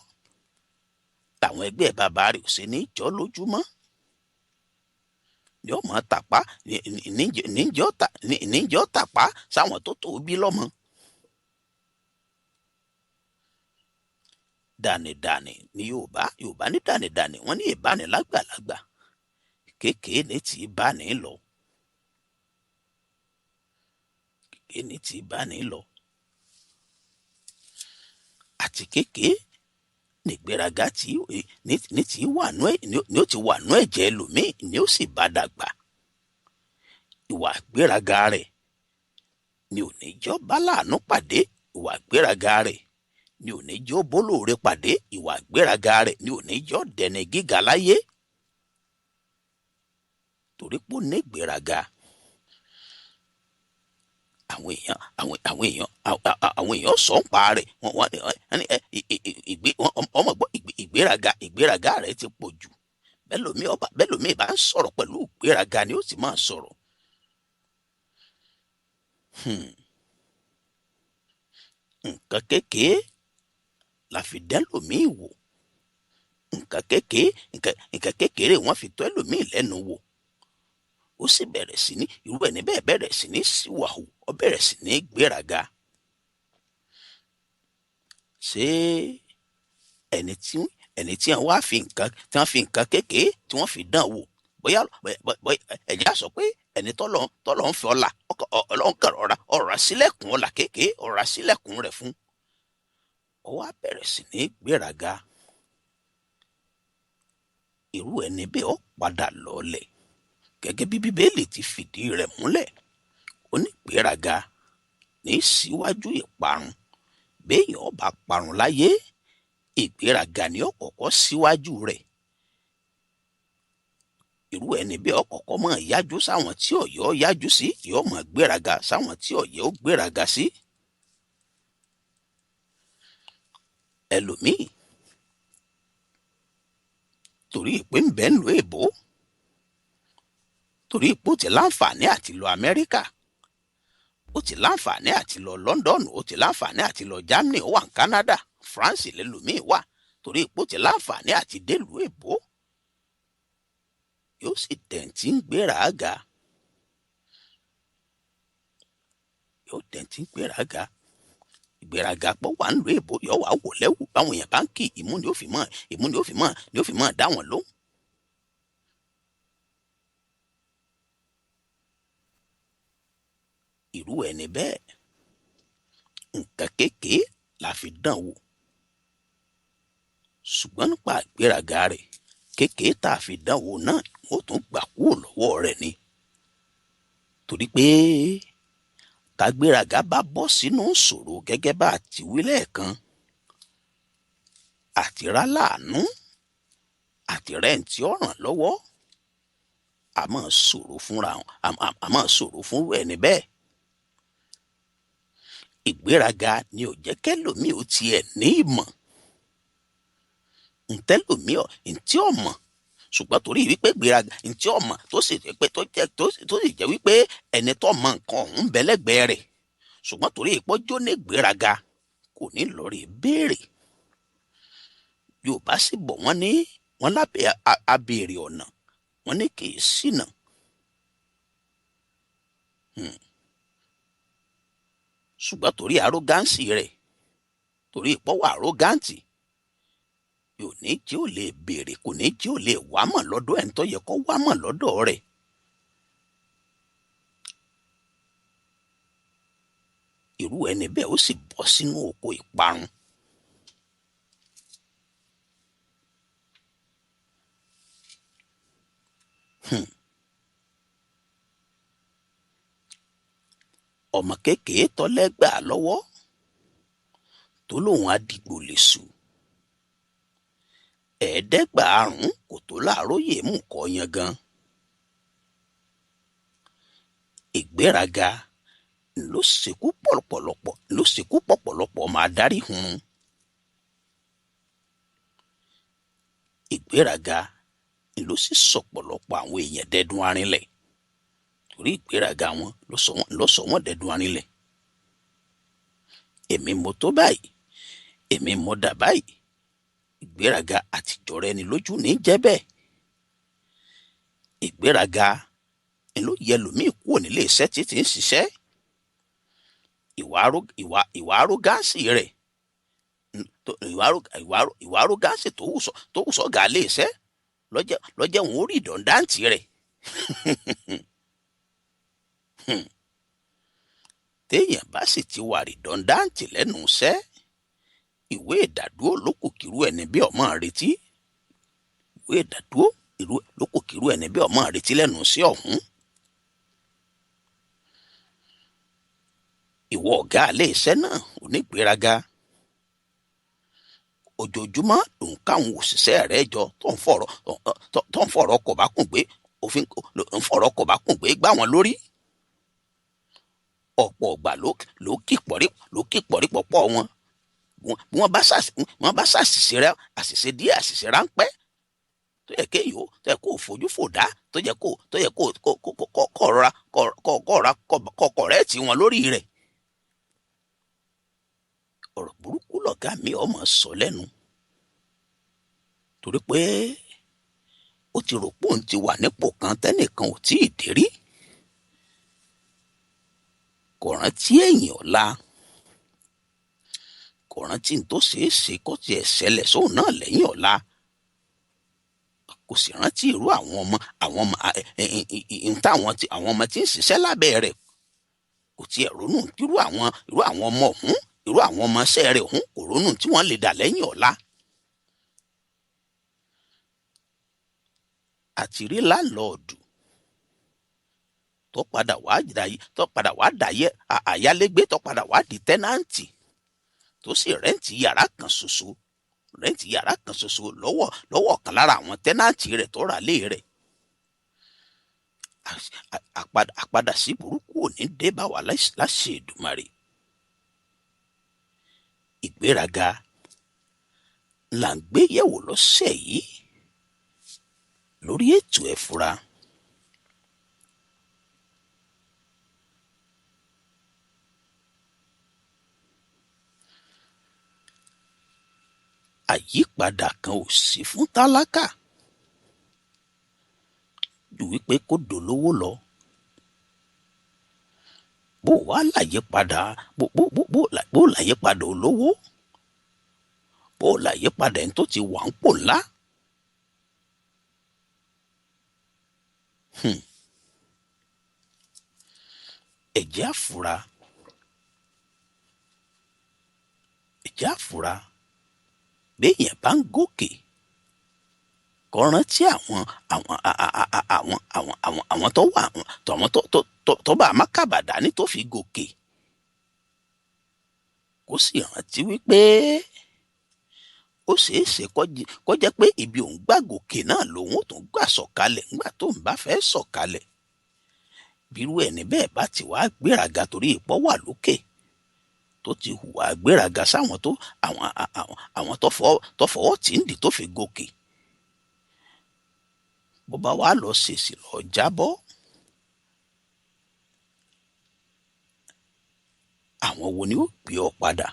làwọn ẹgbẹ́ bàbá rẹ̀ ò ṣe ní jọ́ lójúmọ́, yóò mọ̀ tàpá níjọ́ tàpá sáwọn tó tó bí lọ́mọ. Dànìdànì ni Yorùbá ní dànìdànì, wọ́n ní ìbáni lágbàlagbà, kéèké ní tí ìbáni lọ, kéèké ní tí ìbáni lọ. Àti kéèké nígbéraga ní tí wà nú ẹ̀ ni ó ti wà nú ẹ̀jẹ̀ ẹlòmíì ni ó sì bá dàgbà. Ìwà ìgbéraga rẹ̀ ni ò ní jọ́ bá láàánú pàdé, ìwà ìgbéraga rẹ̀ ni ò ní jọ́ bólóore pàdé, ìwà ìgbéraga rẹ̀ ni ò ní jọ́ dẹni gíga láyé. Torí pé ó ní ìgbéraga, àwọn èèyàn sọ ń pa rẹ̀, ọmọ gbọ́ ìgbéraga rẹ̀ ti pọ̀ jù. Bẹ́lòmíì bá ń sọ̀rọ̀ pẹ̀lú ìgbéraga ni ó sì máa sọ̀rọ̀. Nǹkan kékeré la fi dẹ́lòmíì wò, nǹkan kékeré wọ́n fi tọ́ ẹlòmíì lẹ́nu wò. Ó sì bẹ̀rẹ̀ sí ní irú ẹni bẹ́ẹ̀ bẹ̀rẹ̀ sí ní síwàhù, ó bẹ̀rẹ̀ sí ní gbéraga. Ṣé ẹni tí wọ́n fi nǹkan kékeré tí wọ́n fi dán wò, bóyá ẹ̀jẹ̀ á sọ pé ẹni tọ́lọ́ ń fi Ọlọ́run kan ọ̀rọ̀ sílẹ̀kùn ọlà kékeré, ọ̀rọ̀ sílẹ̀kùn rẹ̀ fún, ó wá bẹ̀rẹ̀ sí ní gbéraga. Irú ẹni bẹ́ẹ̀ ó padà lọ́lẹ̀. Gẹ́gẹ́ bí Bíbélì ti fìdí rẹ̀ múlẹ̀, ó ní ìgbéraga ní síwájú ìparun. Béèyàn bá parun láyé, ìgbéraga ni ó kọ́kọ́ síwájú rẹ̀. Irú ẹni bẹ́ẹ̀ ó kọ́kọ́ máa yájú sáwọn tí ò yọ yájú sí, yóò máa gbéraga sáwọn tí ò yẹ ó gbéraga sí. Ẹlòmíì torí ìpè ń bẹ nílùú èbó, torí ipò tí láǹfààní àti lọ Amẹ́ríkà, ó ti láǹfààní àti lọ London, ó ti láǹfààní àti lọ Germany, ó wà ní Canada, France lẹ́lòmíì wà. Torí ipò tí láǹfààní àti délùú èbó, yóò sì tẹ̀ǹtì ń gbéraga, ìgbéraga pọ̀ wà nílùú èbó, yóò wá wò lẹ́wù báwọn èèyàn bá ń kí ìmú ni ó fi mọ̀ dá wọn lóhùn. Irú ẹni bẹ́ẹ̀ nǹkan kékeré la fi dán wò, ṣùgbọ́n nípa ìgbéraga rẹ̀, kékeré tá a fi dán wò náà ó tún gbà kúrò lọ́wọ́ rẹ̀ ni. Torí pé tágbéraga bá bọ́ sínú ìṣòro, gẹ́gẹ́ bá a ti wí lẹ́ẹ̀kan, àti rá láàánú àti rẹ̀ ń tí ó ràn lọ́wọ́, a máa ṣòro fún ẹni bẹ́ẹ̀. Ìgbéraga ni ò jẹ́ kẹ́lòmíì ó tiẹ̀ ní ìmọ̀, ntẹ́lòmíì ntí ó mọ̀, ṣùgbọ́n torí wípé gbéraga ntí ó mọ̀ tó sì jẹ́ wípé ẹni tó mọ nǹkan ọ̀hún bẹ lẹ́gbẹ̀ẹ́ rẹ̀, ṣùgbọ́n torí ìpọ́jọ́ ní gbéraga kò ní lọ rí béèrè. Yorùbá sì bọ̀ wọ́n lábẹ́ abèrè ọ̀nà, wọ́n ní kì í ṣìnà. Ṣùgbọ́n torí arrogancy rẹ̀, torí ìpọ́wọ́ arrogancy, yóò ní jí ò lè béèrè, kò ní jí ò lè wá mọ̀ lọ́dọ̀ ẹni tó yẹ kó wá mọ̀ lọ́dọ̀ rẹ̀. Irú ẹni bẹ́ẹ̀ ó sì bọ́ sínú oko ìparun. ọmọ kékeré tọ́lẹ́gbà lọ́wọ́ tó lóun àdìgbò lè sùn 500 kò tó láàróyè mú kọ́ yan gan. Ìgbéraga ló ṣekú pọ̀pọ̀lọpọ̀ máa darí hun. Ìgbéraga ló sì sọ̀pọ̀lọpọ̀ àwọn èèyàn dẹ́dun arinlẹ̀ torí ìgbéraga wọn ló sọ wọ́n dẹ́dun arinlẹ̀. Èmi mo tó báyìí, èmi mo dà báyìí. Ìgbéraga àtijọ́ rẹ ni lójú ní jẹ́ bẹ́ẹ̀. Ìgbéraga ló yẹ lòmíì kúrò nílé iṣẹ́ tí ń ṣiṣẹ́. Ìwà arúgánsì rẹ̀ ìwà arúgánsì tó wù sọ́gà lé iṣẹ́ lọ́jẹ́ òun ó rí ìdọ̀ndáǹtì rẹ̀. Téèyàn bá sì ti wà rìdọ̀ndáǹtì lẹ́nu iṣẹ́, ìwé ìdádúró ló kù kírú ẹni bí ọmọ retí. Ìwé ìdádúró ló kù kírú ẹni bí ọmọ retí lẹ́nu iṣẹ́ ọ̀hún. Ìwọ ọ̀gá ilé iṣẹ́ náà onígbéraga. Ojoojúmọ́ ló ń káwọn òṣìṣẹ́ rẹ̀ jọ tó ń fọ̀rọ̀ kọ̀bákùngbé gbá wọn lórí. Ọ̀pọ̀ ọ̀gbà ló kí pọ̀rí pọ̀pọ̀ wọn. Bí wọ́n bá ṣàṣìṣe rẹ̀, àṣìṣe díẹ̀, àṣìṣe ráńpẹ́ tó yẹ kéèyàn tó yẹ kó fojú fò dá, tó yẹ kó kọ̀rẹ́ẹ̀tì wọn lórí rẹ̀. Ọ̀rọ̀ burúkú lọ̀gá mi ọmọ sọ lẹ́nu torí pé ó ti rò pé òun ti wà nípò kan tẹ́nìkan ò tí ì dé rí. Kò rántí ẹ̀yìn ọ̀la, kò rántí ní tó ṣeé ṣe kó tiẹ̀ ṣẹlẹ̀ sóun náà lẹ́yìn ọ̀la. Kò sì rántí irú àwọn ọmọ tí ń ṣiṣẹ́ lábẹ́ rẹ̀. Kò tiẹ̀ ronú irú àwọn ọmọ ọ̀hún, irú àwọn ọmọọṣẹ́ rẹ̀ ọ̀hún, kò ronú tí wọ́n lè dà lẹ́yìn ọ̀la. Àti rí láńlọ́ọ̀dù tó padà wá dàyẹ àyálégbé, tó padà wá di tẹ́náǹtì tó sì rẹ́ǹtì yàrá kan ṣoṣo lọ́wọ́ kan lára àwọn tẹ́náǹtì rẹ̀ tó rà lé rẹ̀. Àpadà sí burúkú ò ní dé bá wa láṣẹ Èdùmàrè. Ìgbéraga là ń gbé yẹ̀wò lọ́sẹ̀ yìí lórí ètò Ẹ Fura. Àyípadà kan ò sí fún tálákà ju wípé kó dolówó lọ. Bó wá láyípadà olówó, bó láyípadà ẹni tó ti wà ń pò ńlá. Ẹ jẹ́ á fura béèyàn bá ń gòkè kó rántí àwọn tó bá mákàbàdà ní tó fi gòkè. Kó sì rántí wípé ó ṣeé ṣe kó jẹ́ pé ibi òun gbà gòkè náà lòun ò tún gbà sọ̀kalẹ̀ nígbà tó ń bá fẹ́ sọ̀kalẹ̀. Bírú ẹni bẹ́ẹ̀ bá ti wá gbéraga torí ipò wà lókè, tó ti hùwà gbéraga sáwọn tó fọwọ́ tí ń dì tó fi gòkè. Bó bá wá lọ ṣèṣì lọ jábọ́, àwọn wo ni ó gbé ọ padà?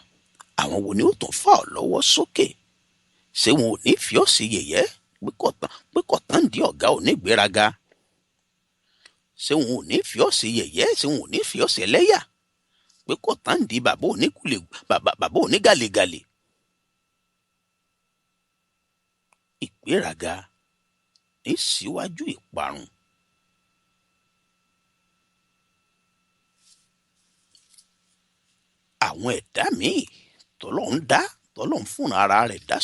Àwọn wo ni ó tún fà ọ lọ́wọ́ sókè? Ṣé wọn ò ní fi ọ́ sí yẹ̀yẹ́ pé kọ̀tán di ọ̀gá onígbéraga? Ṣé wọn ò ní fi ọ́ sí yẹ̀yẹ́? Ṣé wọn ò ní fi ọ́ sí ẹlẹ́yà pé kọ̀tán di bàbá onígàlégàlé? Ìgbéraga ní síwájú ìparun. Àwọn ẹ̀dá míì tọ́lọ́run fúnra ara rẹ̀ dá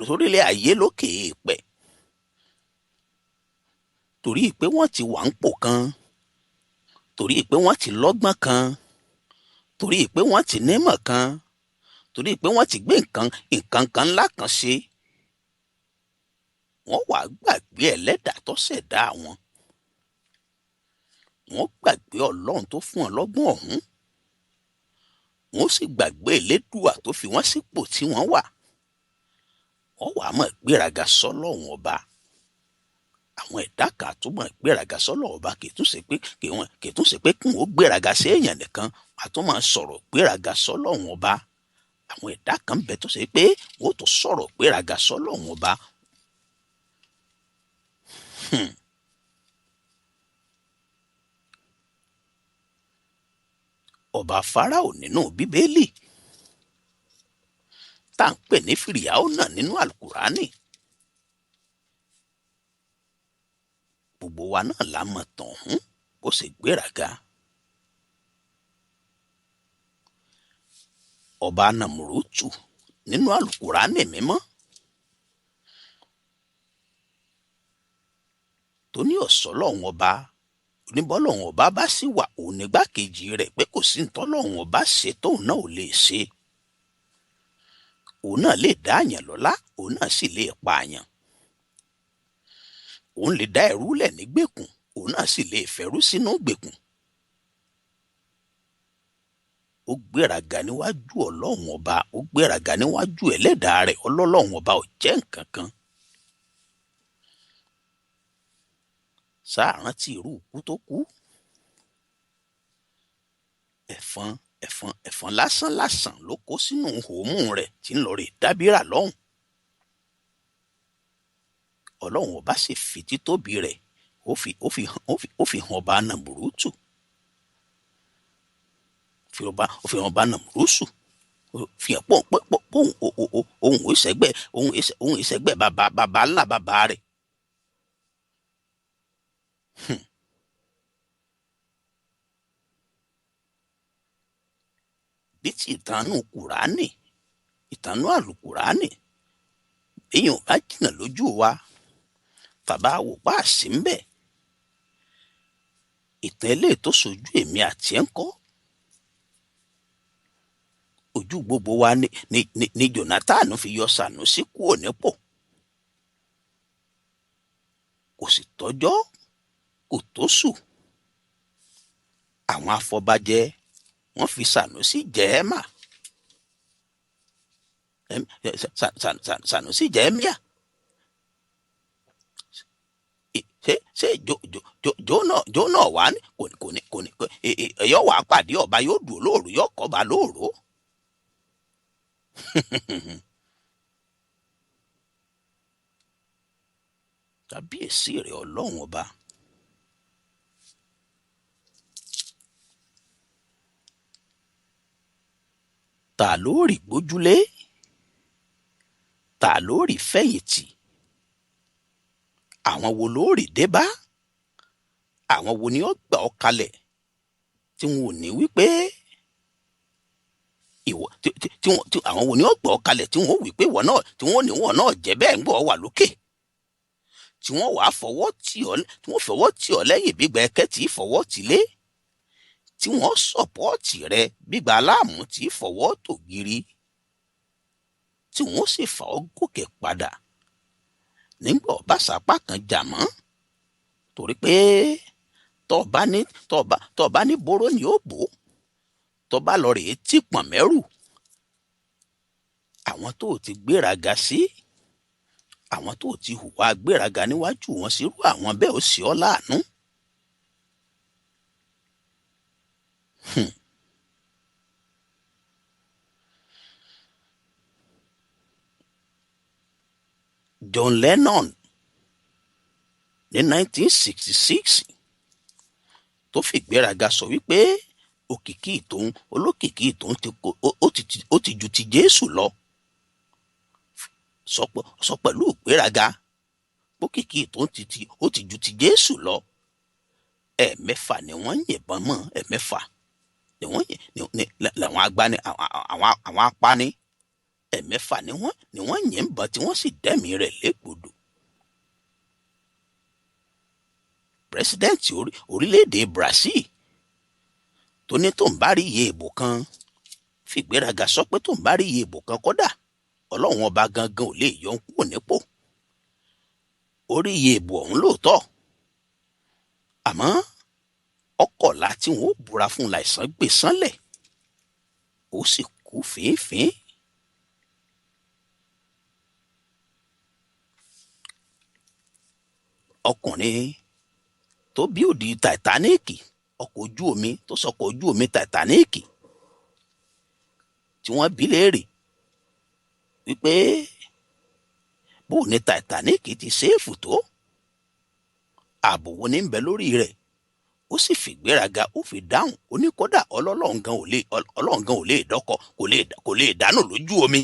sórílẹ̀ ayé lókè èèpẹ̀ torí pé wọ́n ti wà ń pò kan torí pé wọ́n ti lọ́gbọ́n kan, torí pé wọ́n ti nímọ̀ kan, torí pé wọ́n ti gbé nǹkan kan ńlá kan ṣe, wọ́n wàá gbàgbé ẹlẹ́dàá tó ṣẹ̀dá wọn. Wọ́n gbàgbé Ọlọ́run tó fún wọn lọ́gbọ́n ọ̀hún. Wọ́n sì gbàgbé Elédùà tó fi wọ́n sípò tí wọ́n wà. Wọ́n wàá mọ̀ gbéraga sọ́lọ́run ọba. Àwọn ẹ̀dá kan tó mọ̀ gbéraga sọ́lọ́run ọba kì í tún ṣe pé kí wọ́n gbéraga sí èèyàn nìkan, wọ́n á tún máa sọ̀rọ̀ gbéraga sọ́lọ́run ọba. Àwọn ẹ̀dá kan bẹ tó ṣe pé wọ́n tó sọ̀rọ̀ gbéraga sọ́lọ́run ọba. Ọba Fáráò nínú Bíbélì tá à ń pè ní Fìrìhàónà nínú Àlùkùránì, gbogbo wa náà la mọ̀ tàn hún bó ṣe gbéraga. Ọba Nàmúrútù nínú Àlùkùránì mímọ́ tó ní ọ̀sọ́lọ́hún ọba, oníbọ́lọ́hún ọba bá sì wà òun nígbàkejì rẹ̀ pé kò sí ntọ́lọ́hún ọba ṣe tóun náà ò lè ṣe. Òun náà lè dá àyàn lọ́lá, òun náà sì lè pa àyàn. Òun lè dá ẹrú lẹ̀ nígbèkùn, òun náà sì lè fẹ̀rú sínú gbèkùn. Ó gbéraga níwájú Ọlọ́hun ọba, ó gbéraga níwájú ẹlẹ́dàá rẹ̀, Ọlọ́hun ọba ò jẹ́ nǹkan kan. Sáà rántí irú ikú tó kú. Ẹ̀fọn lásán ló kó sínú hòmù rẹ̀ tí ń lọ rè dábìrà lọ́hùn. Ọlọ́hun ọba sì fi títóbi rẹ̀ ó fi hàn ọba Nàmúrútù. Ó fi hàn ọba Nàmúrúsù. Fi hàn pọ̀ ohun ìṣẹ́gbẹ́ bàbá ńlá bàbá rẹ̀. Bí ti ìtànú Kùránì, ìtànú Àlùkùránì, èèyàn bá jìnnà lójú wa, tàbá wò pa àṣì ń bẹ̀. Ìtàn eléyìí tó sojú èmi àti ẹ̀ ń kọ́. Ojú gbogbo wa ni Jónátánì fi yọ Sànúsí kúrò nípò. Kò sì tọ́jọ́, kò tóṣù. Àwọn afọbajẹ wọ́n fi Sànúsí jẹ ẹ́mà. Sànúsí jẹ ẹ́míà. Ṣé jó náà wá ní kò ní ẹ̀yọ́ wàá pàdé ọba yóò dùn lóòrò yóò kọ́ba lóòrò. Kábíyèsí rẹ̀ Ọlọ́run ọba. Ta ló rí gbójúlé? Ta ló rí fẹ̀yìntì? Àwọn wo ló rí dé bá? Àwọn wo ni ó gbà ọ́ kalẹ̀ tí wọn ò ní wípé àwọn wo ni ó gbà ọ́ kalẹ̀ tí wọn ò wípé wọ́n náà tí wọ́n ní wọ́n náà jẹ́ bẹ́ẹ̀ ń gbọ́ wà lókè, tí wọ́n wàá fọwọ́ tì ọ́ lẹ́yìn gbígbà ẹ̀kẹ́ tí fọwọ́ tì lé, tí wọ́n sọ̀pọ́ọ̀tì rẹ gbígbà aláàmú tí fọwọ́ tò gírí, tí wọ́n sì fà ọ́ gòkè padà nígbà ọba sàpá kan jà mọ́. Torí pé tọ́ọ̀bá ní boró ni ó bò, tọ́ọ̀bá lọ rèé tí pọ̀n mẹ́rù. Àwọn tó ti gbéraga sí, àwọn tó ti hùwà gbéraga níwájú wọn sírú àwọn bẹ́ẹ̀ ó sì ọ́ láàánú. John Lennon ní 1966 tó fi gbéraga sọ wípé olókìkí ìtòun ó ti ju ti Jésù lọ. Sọ pẹ̀lú ìgbéraga pókìkí ìtòun ó ti ju ti Jésù lọ. Ẹ̀ẹ̀mẹ́fà ni wọ́n yìnbọn mọ́, ẹ̀ẹ̀mẹ́fà ni wọ́n làwọn agbani àwọn apani, ẹ̀ẹ̀mẹ́fà ni wọ́n yìnbọn tí wọ́n sì dẹ́mi rẹ̀ légbodò. Pírẹsidẹ́ǹtì orílẹ̀-èdè Brazil tó ní tó ń bá rí iye ìbò kan fìgbéraga sọ pé tó ń bá rí iye ìbò kan kódà ọlọ́run ọba gangan ò lè yọ ń kúrò nípò orí iye ìbò ọ̀hún lóòótọ́ àmọ́ ọkọ̀ọ̀la tí wọn ó búra fún láìsàn gbé sánlẹ̀ ó sì kú fínfín. ọkùnrin tó bí òdì Titanic ọkọ̀ ojú omi tó sọkọ̀ ojú omi Titanic tí wọ́n bí léèrè wípé bó ní Titanic ti ṣéèfù tó ààbò wo ní ń bẹ lórí rẹ̀ ó sì fìgbéraga ó fi dáhùn ó ní kódà ọlọ́run gan ò lè dọ́kọ̀ kò lè dánù lójú omi.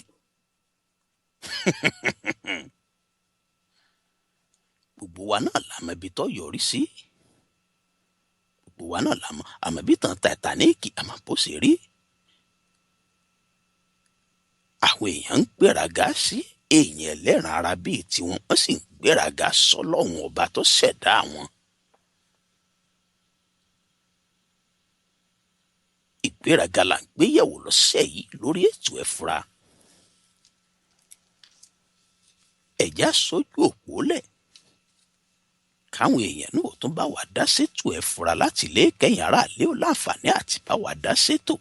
gbogbo wa náà la mọ̀ ibi tó yọrí sí gbogbo wa náà la mọ̀ àmọ́ bí tàn Titanic àmọ́ bó ṣe rí àwọn èèyàn ń gbéraga sí èèyàn ẹlẹ́ran ara bíi tiwọn wọ́n sì ń gbéraga sọ́lọ́run ọba tó ṣẹ̀dá wọn. ìgbéraga là ń gbéyẹ̀wò lọ́sẹ̀ yìí lórí ètò Ẹ Fura. ẹ̀já sójú òpó lẹ̀ káwọn èèyàn náà tún bá wà dá sétò Ẹ Fura láti ilé kẹ́yìn aráàlú ò láǹfààní àti bá wà dá sétò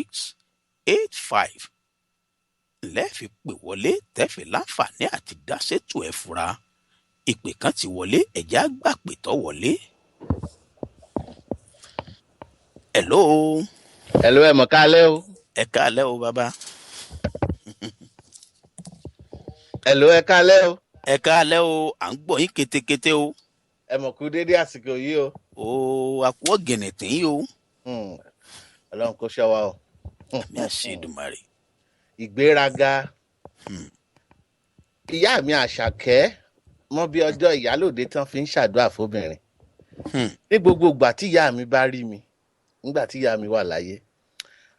817-717-5685 lẹ́ẹ̀fi pè wọlé tẹ́fì láǹfààní àti dá sétò Ẹ Fura. ìpè kan ti wọlé ẹ̀já gbà pè tó wọlé. hello. hello ẹ mọ̀ káalẹ́ o. ẹ káalẹ́ o bàbá. hello ẹ káalẹ́ o. ẹ káalẹ́ o à ń gbọ́ yín ketekete o. ẹ mọ̀ kú dédé àsìkò yìí o. o àpò ọ̀gẹ̀nẹ̀tẹ̀ yìí o. ọlọ́run kò ṣọ́ wa o. àmì àṣẹ Èdùmàrè. ìgbéraga. ìyá mi Àṣàkẹ́ mọ bí ọjọ́ ìyálòde tán fi ń ṣàdúrà fóbìnrin ní gbogbo ìgbà tí ìyá mi bá rí mi nígbà tí ìyá mi wà láyé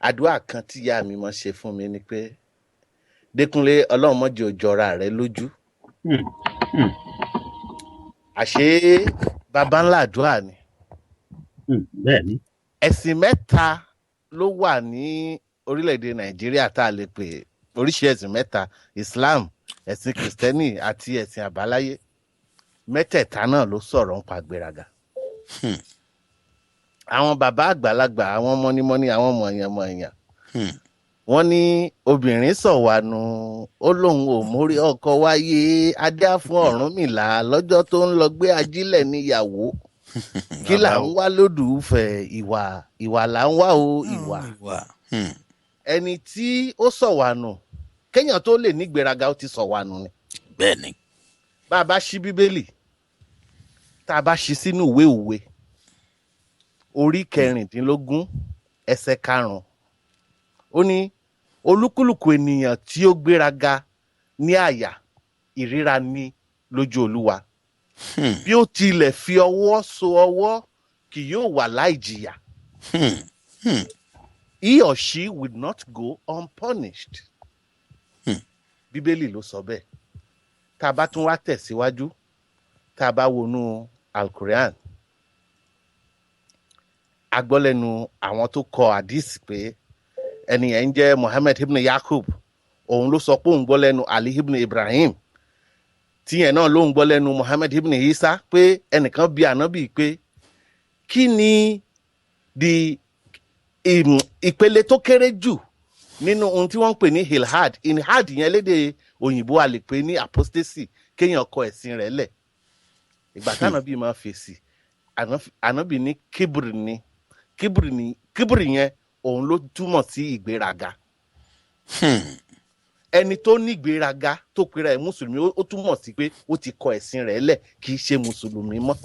àdúrà kan tí ìyá mi mọ̀ ṣe fún mi ni pé Dékúnlé ọlọ́run má jẹ́ ó jọra rẹ lójú. àṣé baba ńlá àdúrà ni. bẹ́ẹ̀ni. ẹ̀sìn mẹ́ta ló wà ní orílẹ̀-èdè Nàìjíríà tá a lè pè oríṣi ẹ̀sìn mẹ́ta Islam ẹ̀sìn kìrìsìtẹ́nì àti ẹ̀sìn àbáláyé mẹ́tẹ̀ẹ̀ta náà ló sọ̀rọ̀ nípa gbéraga. àwọn bàbá àgbàlagbà àwọn mọ́nímọ́ní àwọn mọ̀ọ̀yàn wọ́n ní obìnrin sọ̀wánu ó lóun ò mórí ọkọ wáyé adé fún Ọ̀rúnmìlà lọ́jọ́ tó ń lọ gbé ajílẹ̀ níyàwó kí là ń wá lódùúfẹ́ ìwà là ń wá o ìwà. ẹni tí ó sọ̀wánu kéèyàn tó lè ní gbéraga ó ti sọ̀wánu ni. bẹ́ẹ̀ni. bá a bá ṣí bíbélì tá a bá ṣí sínú ìwé òwe orí 16 ẹsẹ̀ 5 ó ní olúkúlùkù ènìyàn tí ó gbéraga ní àyà ìríra ní lójú Olúwa bí ó tilẹ̀ fi ọwọ́ so ọwọ́ kì yóò wà láì jìyà. He or she will not go unpunished. Bíbélì ló sọ bẹ́ẹ̀. Tá a bá tún wá tẹ̀síwájú tá a bá wọnú Al-Quran agbọ́lẹ́nu àwọn tó kọ àdìsí pé ẹnìyẹn ń jẹ́ Muhammad ibn Yakub òun ló sọ pé òun gbọ́ lẹ́nu Ali ibn Ibrahim tíyẹn náà ló ń gbọ́ lẹ́nu Muhammad ibn Isa pé ẹnìkan bi ànábì pé kí ni ìpele tó kéré jù nínú ohun tí wọ́n ń pè ní ilhad yẹn lédè òyìnbó a lè pè ní apostasy kéèyàn kọ ẹ̀sìn rẹ̀ lẹ̀ ìgbà tánábì máa fèsì ànábì ní kíbìrì yẹn òun ló túmọ̀ sí ìgbéraga. ẹni tó ní ìgbéraga tó pera ẹ̀ mùsùlùmí ó túmọ̀ sí pé ó ti kọ ẹ̀sìn rẹ̀ lẹ̀ kì í ṣe mùsùlùmí mọ́.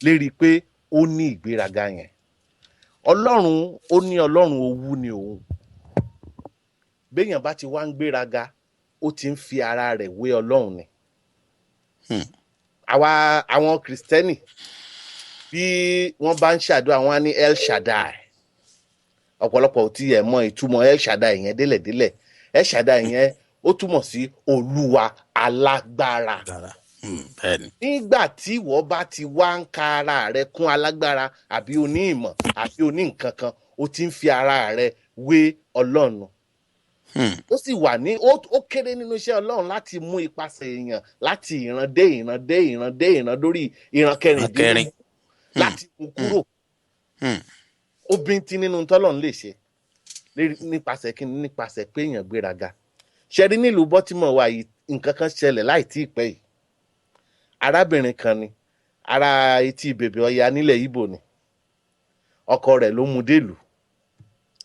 lérí pé ó ní ìgbéraga yẹn ọlọ́run ó ní ọlọ́run owú ni òun béèyàn bá ti wá ń gbéraga ó ti ń fi ara rẹ̀ wé ọlọ́run ni. àwọn kìrìsìtẹ́nì bí wọ́n bá ń ṣàdúrà wọn á ní El Shaddai ọ̀pọ̀lọpọ̀ ò tí ẹ̀ mọ ìtumọ̀ El Shaddai yẹn délẹ̀délẹ̀ El Shaddai yẹn ó túmọ̀ sí olúwa alágbára. bẹ́ẹ̀ni. Nígbà tí ìwọ bá ti wá ń ka ara rẹ kún alágbára àbí oní ìmọ̀ àbí oní nǹkan kan, ó ti ń fi ara rẹ wé Ọlọ́run. Ó sì wà ní ó kéré nínú iṣẹ́ Ọlọ́run láti mú ipasẹ̀ èèyàn láti ìran dé ìran dé ìran dé ìran dórí ìran kẹrìndínlógún láti mú kúrò. Ó bíntín nínú tọ́lọ́run lè ṣe nípasẹ̀ kí ni, nípasẹ̀ pé èèyàn gbéraga. Ṣe rí nílùú Baltimore wa yìí nǹkan kan ṣẹlẹ̀ láì tí ì pẹ́ yìí. Arábìnrin kan ni ará etí bèbè Ọya nílẹ̀ Ìgbò ni, ọkọ rẹ̀ ló mú délùú,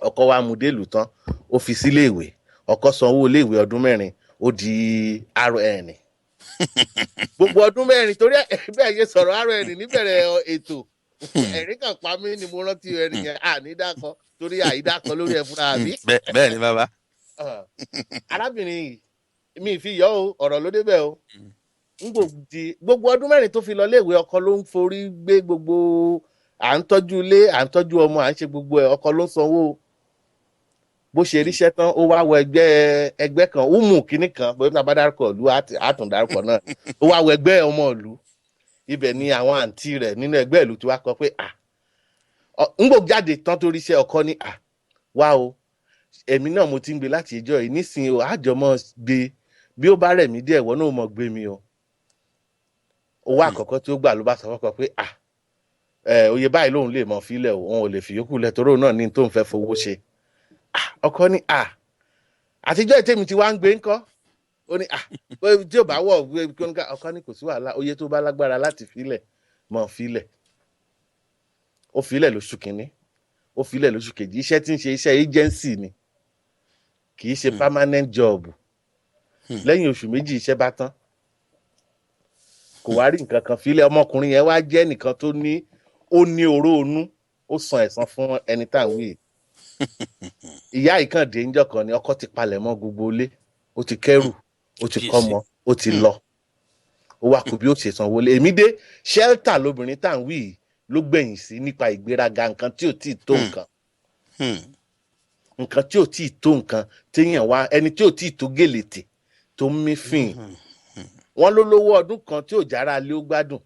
ọkọ wa mú délùú tán ó fi sílé ìwé, ọkọ sanwó ilé ìwé ọdún 4 ó di RN. Gbogbo ọdún 4 torí bẹ́ẹ̀ ṣe sọ̀rọ̀ RN níbẹ̀rẹ̀ ètò ẹ̀rí kan pa mí ni mo rántí ẹni yẹn ànídàkọ torí àìdàkọ lórí ẹ̀ fúnra mi. bẹ́ẹ̀ ni bàbá. Arábìnrin yìí mi ì fi yọ o, ọ̀rọ̀ ló débẹ̀ o. Gbogbo ọdún 4 tó fi lọ léèwé, ọkọ ló ń forí gbé gbogbo à ń tọ́jú ilé, à ń tọ́jú ọmọ, à ń ṣe gbogbo ẹ̀, ọkọ ló ń sanwó. Bó ṣe ríṣẹ́ tán ó wá wọ ẹgbẹ́ kan umu kínní kan, bóyá tá a bá dárúkọ ìlú àtún dárúkọ náà, ó wá wọ ẹgbẹ́ ọmọ ìlú. Ibẹ̀ ni àwọn àǹtí rẹ̀ nínú ẹgbẹ́ ìlú tí wá kọ pé ńgbò jáde tán tó ríṣẹ́, ọkọ ní wá o, èmi náà mo ti ń gbé láti ìjọ yìí, nísìnyí o àjọmọ́ gbé, bí ó bá rẹ̀ mí díẹ̀ wọ́n náà mọ̀ gbé mi o. Owó àkọ́kọ́ tí ó gbà ló bá sọ fọ́kọ pé oye báyìí lòun lè mọ̀ fílẹ̀ o, òun ò lè fi yókù lẹ̀ torí òun náà ní tóun fẹ́ fowó ṣe. Ọkọ ní àtijọ́ ìtẹ́mi tí wá ń gbé ńkọ́, ó ní tí ò bá wọ̀ ọkọ ní kò sí wàhálà, oye tó bá lágbára láti fílẹ̀ mọ̀ fílẹ̀. Ó fílẹ̀ lóṣù kìíní, ó fílẹ̀ lóṣù kejì. Iṣẹ́ tí ń ṣe iṣẹ́ agency ni, kì í ṣe permanent job. Lẹ́yìn oṣù méjì iṣẹ́ bá tán, kò wá rí nǹkan kan fílẹ̀. Ọmọkùnrin yẹn wá jẹ́ nìkan tó ní ó ní oró onú, ó san ẹ̀san fún ẹni tá à ń wí. Ìyá ìkàndé ńjọ́ kan ni ọkọ ti palẹ̀ mọ́ gbogbo ilé, ó ti kẹ́rù, ó ti kọ́mọ, ó ti lọ, ó wá kù bí ó ṣe sanwó lé. Èmi dé shelter lóbìnrin tá à ń wí ló gbẹ̀yìn sí nípa ìgbéraga, nǹkan tí ò tí ì tó nǹkan, nǹkan tí ò tí ì tó nǹkan téèyàn wá, ẹni tí ò tí ì tó gèlètè tó ń mí fìn. Wọ́n ló lówó ọdún kan tí ò jára lé ó gbádùn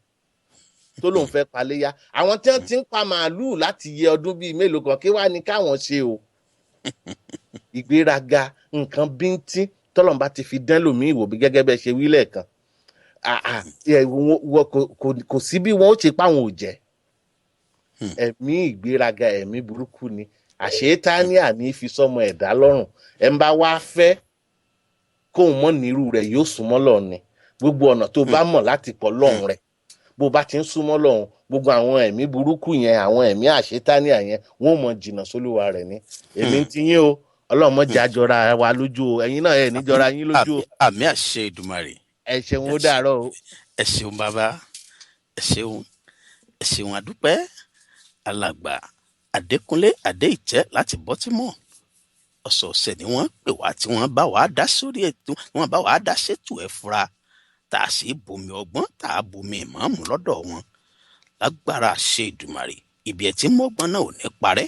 tó lóun fẹ́ paléyá. Àwọn tí wọ́n ti ń pa màálùú láti yẹ ọdún bíi mélòó kan, kí wá ní káwọn ṣe o. Ìgbéraga nǹkan bíntín tọ́lọ́run bá ti fi dán lòmíì wò bí gẹ́gẹ́ bẹ́ẹ̀ ṣe wí lẹ́ẹ̀kan. Kò sí bí wọ́n ó ṣe páwọn ò jẹ́. Ẹ̀mí ìgbéraga ẹ̀mí burúkú ni, àṣetáni àní fi sọ́mọ ẹ̀dá lọ́rùn. Ẹ ń bá wá fẹ́ kóun mọ́ nírú rẹ̀ yóò súnmọ́ lọ́run ni. Gbogbo ọ̀nà tó bá mọ̀ láti pọ̀ lọ́run rẹ̀, bó bá ti ń súnmọ́ lọ́run, gbogbo àwọn ẹ̀mí burúkú yẹn, àwọn ẹ̀mí àṣetáni àyẹn, wọ́n mọ̀ jìnnà sólúwa rẹ̀ ni. Èmi ti yín o, Ọlọ́run mọ̀ jẹ́ àjọra wa lójú o, ẹ̀yin náà ẹ̀ níjọra yín lójú o. Àmì àṣẹ Èdùmàrè. Ẹ ṣeun ó dàárọ̀ o. Ẹ ṣeun bàbá, ẹ ṣeun àdúpẹ́. Alàgbà Adékúnlé Adéìtẹ́ láti Baltimore. Ọ̀sọ̀ọ̀sẹ̀ ni wọ́n pè wá tí wọ́n bá wàá dá sórí ètò, wọ́n bá wàá dá sétò ẹ̀ fura, tá a sì bomi ọgbọ́n, tá a bomi ìmọ̀ọ́mù lọ́dọ̀ wọn. Lágbára àṣẹ Èdùmàrè, ibi ẹ̀ tí mọ́gbọ́n náà ò ní parẹ́.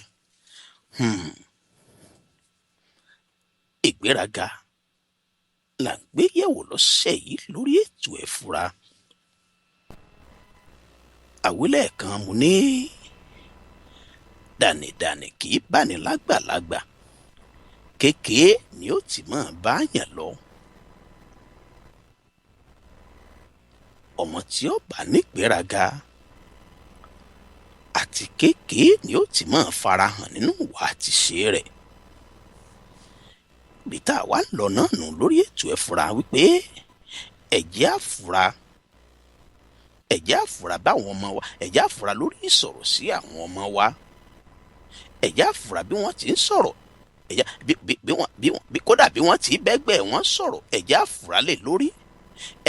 Ìgbéraga là ń gbé yẹ̀wò lọ́sẹ̀ yìí lórí ètò ẹ̀ fura. Àwílẹ̀ kan mo ní dànìdànì kì í báni lágbàlagbà, kékeré ni ó ti máa bá yàn lọ. Ọmọ tí ó bá nígbéraga àti kékeré ni ó ti máa farahàn nínú ìwà àti ṣe rẹ̀. Bí tá a wá lọ náà nù lórí ètò ẹ̀ fura wípé ẹ̀jẹ̀ àfura báwọn ọmọ wa, ẹ̀jẹ̀ àfura lórí ìsọ̀rọ̀ sí àwọn ọmọ wa, ẹ̀jẹ̀ àfura bí wọ́n ti ń sọ̀rọ̀, kódà bí wọ́n ti bẹ́gbẹ́ wọn sọ̀rọ̀, ẹ̀jẹ̀ àfura lè lórí,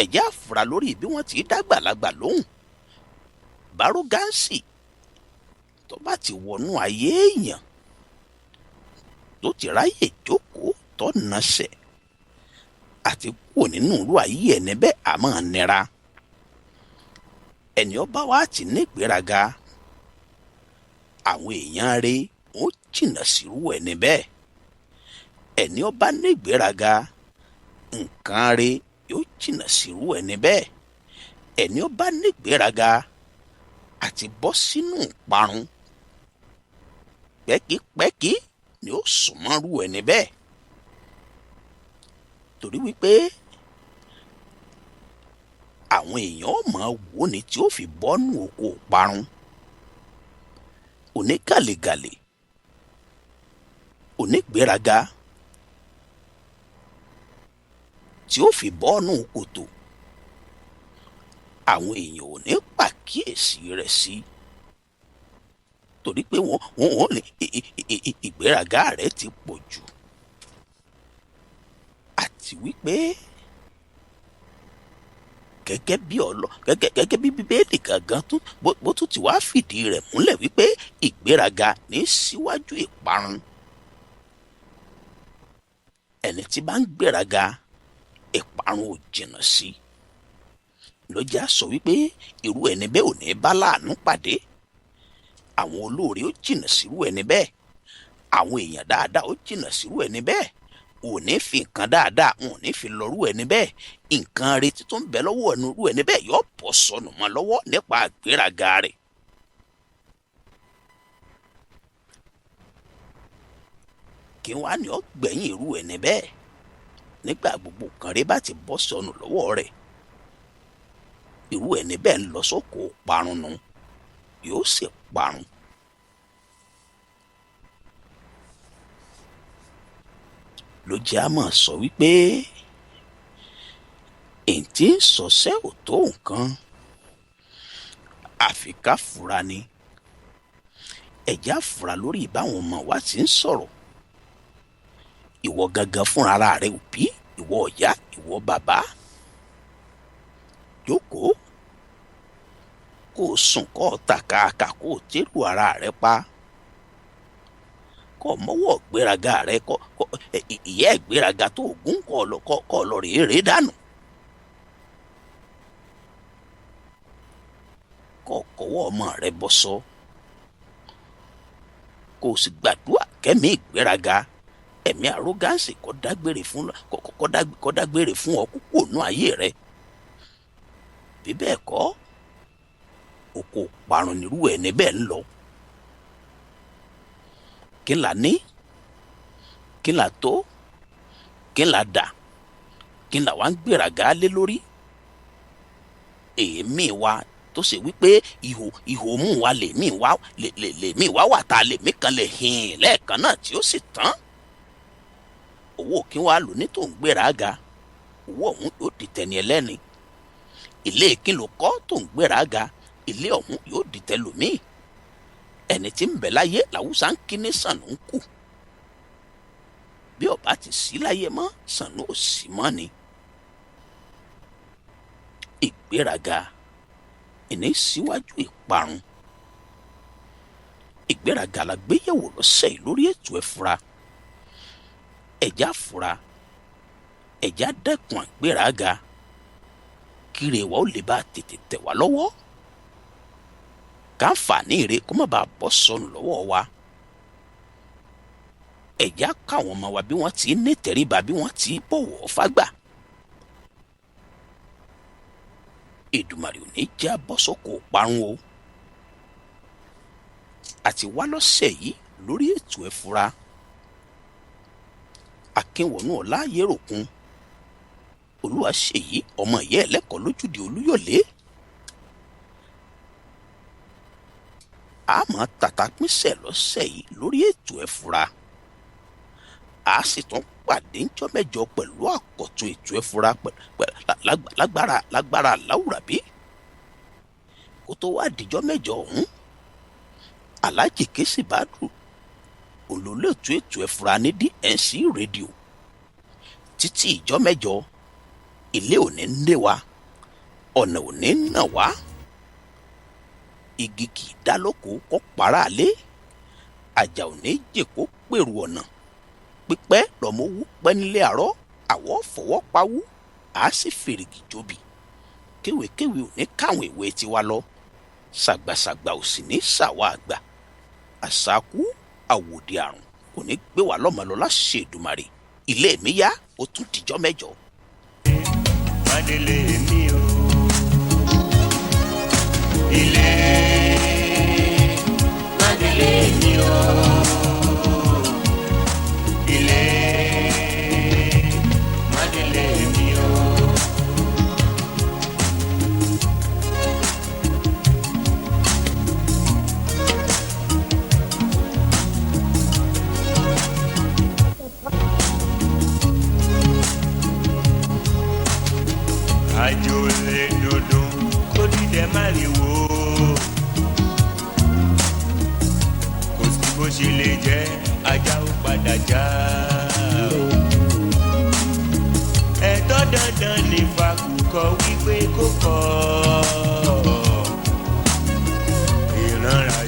ẹ̀jẹ̀ àfura lórí bí wọ́n ti dàgbàlagbà lóhùn. Bárógánsì tó bá ti wọnú ayé èèyàn, tó ti ráyè jókòó tó nasẹ̀ àti kúrò nínú irú ayé ẹni bẹ́ẹ̀ a máa nira. Ẹni ọba wa ti ní ìgbéraga, àwọn èèyàn rẹ̀ ó jìnnà sírú ẹni bẹ́ẹ̀. Ẹni ọba ní ìgbéraga, nǹkan rẹ̀ yóò jìnnà sírú ẹni bẹ́ẹ̀. ẹni ó bá nígbéraga àti bọ́ sínú ìparun pẹ́kípẹ́kí ni ó súnmọ́rú ẹni bẹ́ẹ̀. torí wípé àwọn èèyàn máa wò ní tí ó fi bọ́nú oko parun. onígàlégàlé, onígbéraga tí ó fi bọ́nú kòtò, àwọn èèyàn ò ní pàkíyèsí rẹ̀ sí, torí pé wọ́n ní ìgbéraga rẹ̀ ti pọ̀ jù, àti wípé gẹ́gẹ́ bí bíbélì gangan bó tún ti wá fìdí rẹ̀ múlẹ̀ wípé ìgbéraga ní síwájú ìparun. ẹni tí bá ń gbéraga ìparun ò jìnnà sí. lọ́jà sọ wípé irú ẹni bẹ́ẹ̀ ò ní bá láàánú pàdé. àwọn olóore ó jìnnà sírú ẹni bẹ́ẹ̀. àwọn èèyàn dáadáa ó jìnnà sírú ẹni bẹ́ẹ̀. ò ní fi nǹkan dáadáa ò ní fi lọ́rú ẹni bẹ́ẹ̀. nǹkan retí tó ń bẹ lọ́wọ́ ẹnu rú ẹni bẹ́ẹ̀ yóò bọ́ sọnù mọ́ lọ́wọ́ nípa àgbéraga rẹ̀. kí wọ́n á ní ó gbẹ̀yìn irú ẹni bẹ́ẹ̀ nígbà gbogbo kan rẹ̀ bá ti bọ́ sọnù lọ́wọ́ rẹ̀. irú ẹni bẹ́ẹ̀ ń lọ sóko parun nù, yóò sì parun. ló jẹ́ àmọ́ sọ wípé èyí tí ń sọ̀sẹ́ ò tó nǹkan, àfi ká fura ni. ẹ̀já fura lórí ìbáwọn ọmọ wa ti ń sọ̀rọ̀. ìwọ gangan fúnra rẹ òbí, ìwọ ìyá, ìwọ bàbá, jókòó kó o sùn kó o tàkàkà kó o tẹ́rù ara rẹ pa. kó o mọ́wọ́ ìgbéraga rẹ ìyá ìgbéraga tó gún kó o lọ rèé dànù. kó o kọ́wọ́ ọmọ rẹ bọ́ sọ. kó o sì gbàdúrà kẹ́mi ìgbéraga, ẹ̀mí arrogance kó dágbére fún ọ kúkú ònú ayé rẹ. bí bẹ́ẹ̀ kọ́ oko parun nírú ẹni bẹ́ẹ̀ ń lọ. kí là ní, kí là tó, kí là dà, kí là wá ń gbéraga lé lórí. èémí wa tó ṣe wípé ihò mú wa lèmí wá wà tá a lèmí kan lè hìn lẹ́ẹ̀kan náà tí ó sì tán. owó kí wàá lò ní tó ń gbéraga, owó ọ̀hún yóò di tẹni ẹlẹ́ni. ilé kí ló kọ́ tó ń gbéraga, ilé ọ̀hún yóò di tẹlòmíì. ẹni tí ń bẹ láyé làwùsá ń kí ní sànù ń kù. bí ọba ti sí láyé mọ́ sànù ò sí mọ́ ni. ìgbéraga ìní síwájú ìparun. ìgbéraga la gbéyẹ̀wò lọ́sẹ̀ yìí lórí ètò ẹ̀fura. ẹ̀já fura, ẹ̀já dẹ́kun àgbéraga kíre wa ó lè bá tètè tẹ̀ wá lọ́wọ́, káǹfààní rẹ̀ kó má bàa bọ́ sọnù lọ́wọ́ wa. ẹ̀já káwọn ọmọ wa bí wọ́n ti ní tẹríba, bí wọ́n ti bọ̀wọ̀ fágbà. Èdùmàrè ò ní já bọ́ sóko parun o. àti wá lọ́sẹ̀ yìí lórí ètò ẹ̀fura. Akínwọ̀nú Ọláyéròkun Olúwaṣèyí ọmọ ìyá ẹlẹ́kọ̀ọ́ lójúde Olúyọ̀lé. a máa tàtàpínsẹ̀ lọ́sẹ̀ yìí lórí ètò ẹ̀fura. a sì tún pàdé ńjọ́ mẹ́jọ pẹ̀lú àkọ́tún ètò ẹ̀fura lágbára Láwùrábí. kó tó wá dìjọ́ mẹ́jọ ọ̀hún, Aláàjì Késì Bádru olólùtú ètò ẹ̀fura ní DNC rédíò. títí ìjọ́ mẹ́jọ, ilé ò ní ń lé wa, ọ̀nà ò ní ń nà wá. igi kì í dá lóko kó para lé, àjà ò ní jìn kó pèrò ọ̀nà. pípẹ́ lọ́mọ́wú pẹ́ nílé àárọ̀, àwọ̀ fọwọ́ pawú, a sì fèrègì jóbi. kéwèkéwè ò ní káwọn ìwé tiwa lọ, ṣàgbàṣàgbà ò sì ní ṣàwọ̀ àgbà. àṣàkú àwòdì àrùn kò ní gbé wa lọ́mọ lọ láṣẹ Èdùmàrè. ilé mi yá, ó tún dìjọ́ mẹ́jọ. Mádélé mi o. Ilé Mádélé mi o. Ilé Mádélé mi o. Àjò lè dòdò kó dídẹ má lè wò ó. Kò sí bó ṣe lè jẹ́ ajá ó padà já. Ẹ̀tọ́ dandan ní fakùkọ wípé kó kọ́. Ìrànra